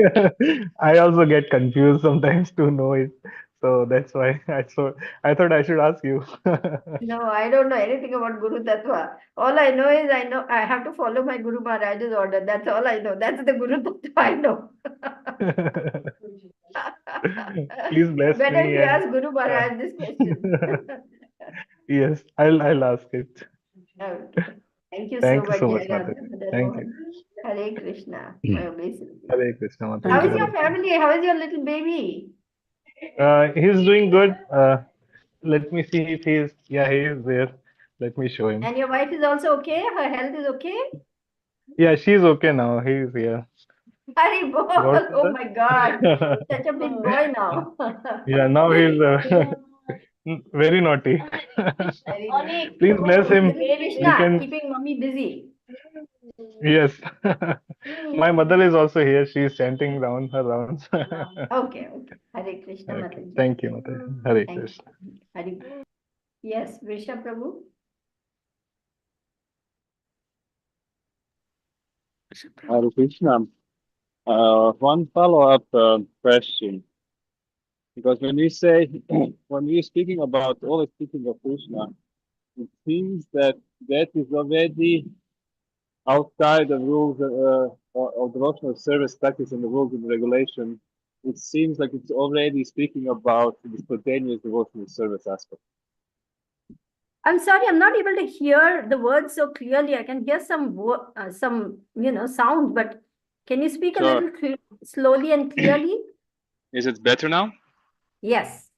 I also get confused sometimes to know it. So that's why I thought I should ask you. No, I don't know anything about Guru Tattva. All I know is I have to follow my Guru Maharaj's order. That's all I know. That's the Guru Tattva I know. Please bless Better me you and ask Guru Maharaj this question. yes, I'll ask it. Okay. Thank you so Thank you much, so much, Jai Mataji. Radha Madan Thank you. Mohan. Hare Krishna. My obeisance. Hare Krishna, Mataji. How Thank is you. your family? How is your little baby? He's doing good. Let me see if he is there. Let me show him. And your wife is also okay? Her health is okay? Yeah, she's okay now. He's here. Hari bol. God Oh my God. Such a big boy now. Yeah, now he's very naughty. Very nice. Please bless him. Little You Krishna can. keeping mommy busy. Yes. My mother is also here. She's chanting down her rounds. Okay, okay. Hare Krishna, Okay. Mataji. Thank you, Mataji. Hare Thank Krishna. you. Hare. Yes, Vrisha Prabhu. Hare Krishna. One follow-up question, because when you say when we're speaking about always speaking of Krishna, it seems that that is already outside the rules of devotional service practice and the rules and regulation. It seems like it's already speaking about the spontaneous devotional service aspect. I'm sorry, I'm not able to hear the words so clearly. I can hear some sound, but can you speak a Sure. little slowly and clearly? Is it better now? Yes.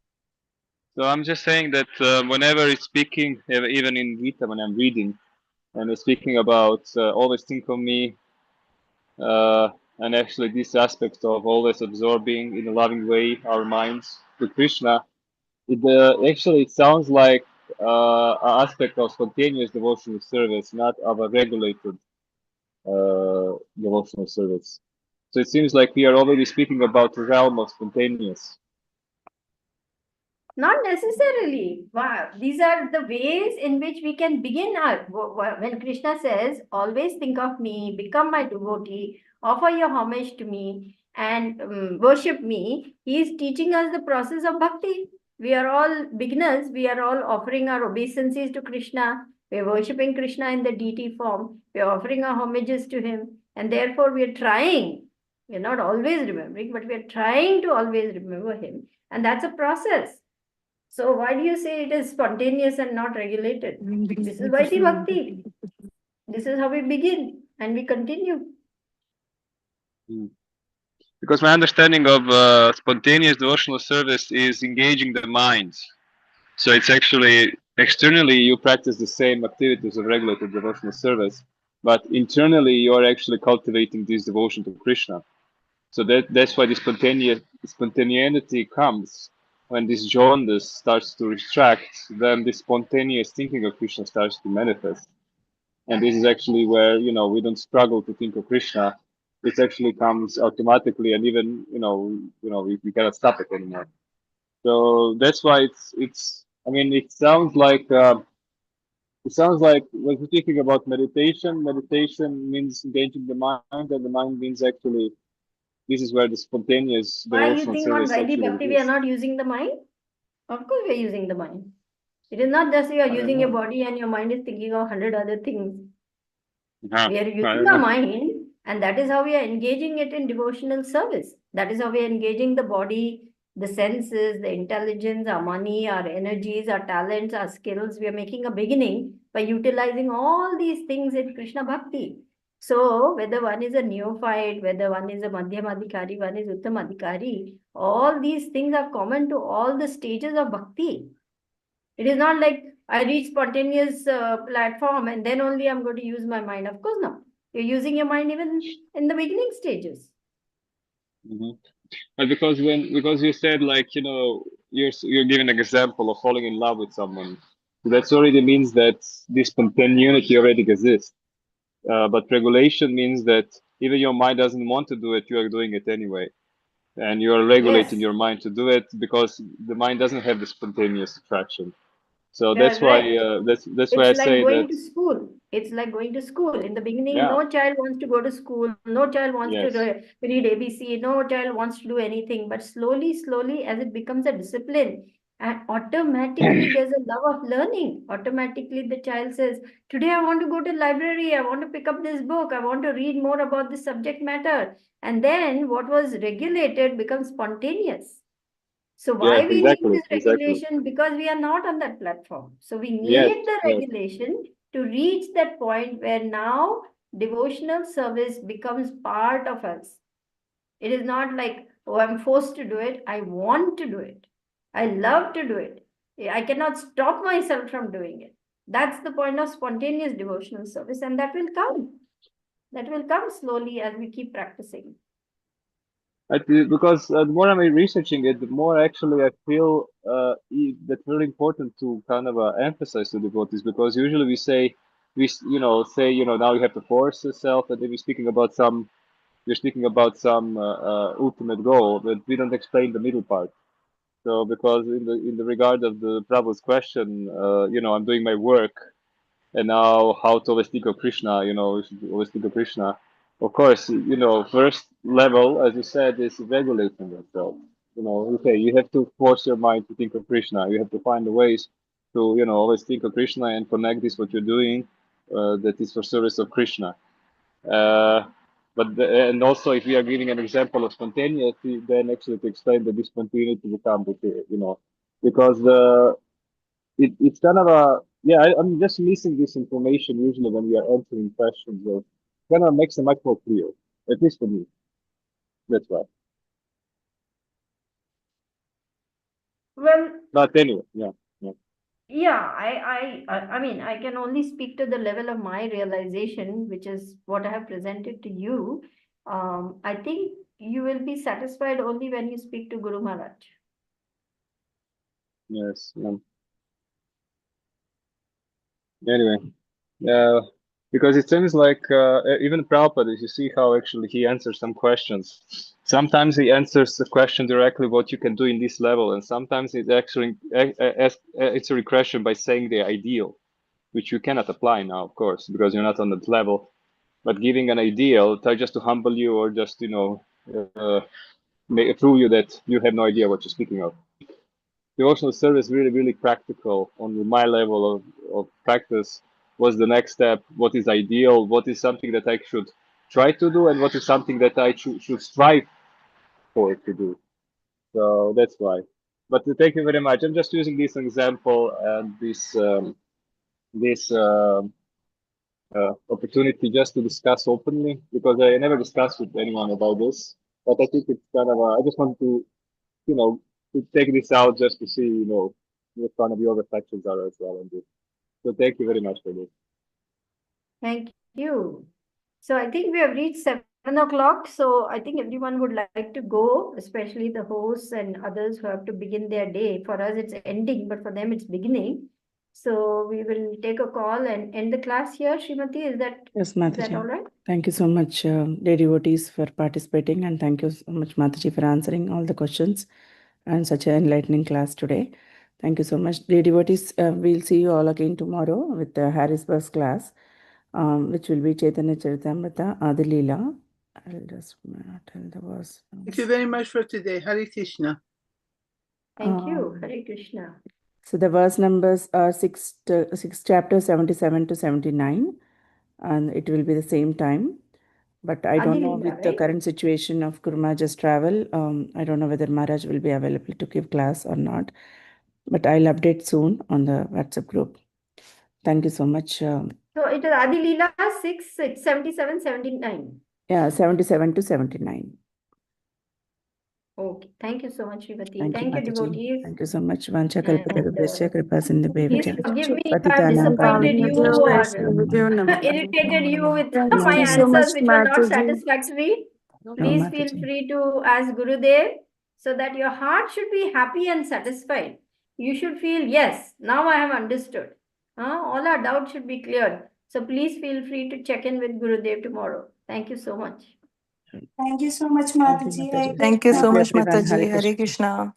So I'm just saying that whenever it's speaking, even in Gita, when I'm reading, and it's speaking about always think of me, and actually this aspect of always absorbing in a loving way our minds to Krishna, actually it sounds like an aspect of spontaneous devotional service, not of a regulated devotional service. So it seems like we are already speaking about the realm of spontaneous. Not necessarily. Wow. These are the ways in which we can begin our. When Krishna says, always think of me, become my devotee, offer your homage to me, and worship me, he is teaching us the process of bhakti. We are all beginners. We are all offering our obeisances to Krishna. We are worshipping Krishna in the deity form. We are offering our homages to him. And therefore, we are trying. We are not always remembering, but we are trying to always remember him. And that's a process. So why do you say it is spontaneous and not regulated? This is Vaidhi Bhakti. This is how we begin and we continue. Because my understanding of spontaneous devotional service is engaging the mind. So it's actually externally you practice the same activities of regulated devotional service, but internally you are actually cultivating this devotion to Krishna. So that's why the spontaneity comes when this jaundice starts to retract. Then the spontaneous thinking of Krishna starts to manifest, and this is actually where we don't struggle to think of Krishna. It actually comes automatically, and even we cannot stop it anymore. So that's why it's. I mean, it sounds like when we're speaking about meditation. Meditation means engaging the mind, and the mind means actually this is where the spontaneous Why you devotional think on service Vaidhi actually Bhakti we are exists. not using the mind? Of course we are using the mind. It is not just you are I don't using your know. body and your mind is thinking of 100 other things. Huh. We are I using don't our know. mind, and that is how we are engaging it in devotional service. That is how we are engaging the body, the senses, the intelligence, our money, our energies, our talents, our skills. We are making a beginning by utilizing all these things in Krishna Bhakti. So, whether one is a neophyte, whether one is a Madhyamadhikari, one is Uttamadhikari, all these things are common to all the stages of Bhakti. It is not like I reach spontaneous platform and then only I'm going to use my mind. Of course not. You're using your mind even in the beginning stages. Hmm. But because you said like you're giving an example of falling in love with someone, that already means that this spontaneity already exists. But regulation means that even your mind doesn't want to do it, you are doing it anyway, and you are regulating Yes, your mind to do it because the mind doesn't have the spontaneous attraction. So that's why correct. I It's like say going that. to school. It's like going to school. In the beginning, Yeah. no child wants to go to school. No child wants to Yes. read ABC. No child wants to do anything. But slowly, slowly, as it becomes a discipline, and automatically there's a love of learning. Automatically, the child says, "Today I want to go to library. I want to pick up this book. I want to read more about this subject matter." And then what was regulated becomes spontaneous. So Yes. why we need Exactly. this Exactly. regulation? Because we are not on that platform. So we Yes. need the Yes. regulation to reach that point where now devotional service becomes part of us. It is not like, oh, I'm forced to do it. I want to do it. I love to do it. I cannot stop myself from doing it. That's the point of spontaneous devotional service, and that will come. That will come slowly as we keep practicing. Because the more I'm researching it, the more actually I feel that's very important to kind of emphasize to devotees, because usually we say say, now you have to force yourself, and then we're speaking about some ultimate goal, but we don't explain the middle part. So because in the regard of the Prabhu's question, I'm doing my work, and now how to always think of Krishna, we should always think of Krishna. Of course, first level, as you said, is regulating yourself. Okay, you have to force your mind to think of Krishna. You have to find the ways to, always think of Krishna and connect this what you're doing, that is for service of Krishna. And also, if we are giving an example of spontaneity, then actually to explain that this spontaneity will come with it, because it's kind of I'm just missing this information usually when we are answering questions. Of kind of makes it much more clear, at least for me. That's why. Well, But anyway, yeah. yeah, I mean, I can only speak to the level of my realization, which is what I have presented to you. I think you will be satisfied only when you speak to Guru Maharaj. Yes. Anyway, because it seems like even Prabhupada, if you see how actually he answers some questions, sometimes he answers the question directly what you can do in this level, and sometimes it actually it's a regression by saying the ideal, which you cannot apply now, of course, because you're not on that level. But giving an ideal, just to humble you or just prove you that you have no idea what you're speaking of. Devotional service really, really practical on my level of practice. What's the next step? What is ideal? What is something that I should try to do? And what is something that I should strive for to do? So that's why. But thank you very much. I'm just using this example and this opportunity just to discuss openly, because I never discussed with anyone about this. But I think it's kind of, I just want to take this out just to see, what kind of your reflections are as well on this. So thank you very much for this. Thank you. So I think we have reached 7 o'clock. So I think everyone would like to go, especially the hosts and others who have to begin their day. For us, it's ending, but for them, it's beginning. So we will take a call and end the class here. Srimati, is that Mataji. all right? Thank you so much, dear devotees, for participating, and thank you so much, Mataji, for answering all the questions and such an enlightening class today. Thank you so much, dear devotees. We'll see you all again tomorrow with the Harrisburg's class, which will be Chaitanya Charitamrita, Adi Leela. I'll just tell the verse. Thank you very much for today. Hare Krishna. Thank you. Hare Krishna. So the verse numbers are 6 chapters 77 to 79, and it will be the same time. But I don't know, with the current situation of Guru Maharaj's travel, I don't know whether Maharaj will be available to give class or not. But I'll update soon on the WhatsApp group. Thank you so much. So it is Adi Leela 6, 77, 79. Yeah, 77 to 79. Okay. Thank you so much, Srimati. Thank you, Thank you, Mataji. devotees. Thank you so much. Vancha kalpatarubhyascha kripa sindhu Please bhavacha. forgive me if I have Patitanam disappointed you pavanebhyo or irritated you with Thank my you so much, answers which were not Mataji. satisfactory. Please feel Mataji. free to ask Gurudev so that your heart should be happy and satisfied. You should feel, yes, now I have understood. All our doubts should be cleared. So please feel free to check in with Gurudev tomorrow. Thank you so much. Thank you so much, Mataji. Mataji. Thank you so Thank you, much, everyone. Mataji. Hare Hare Krishna.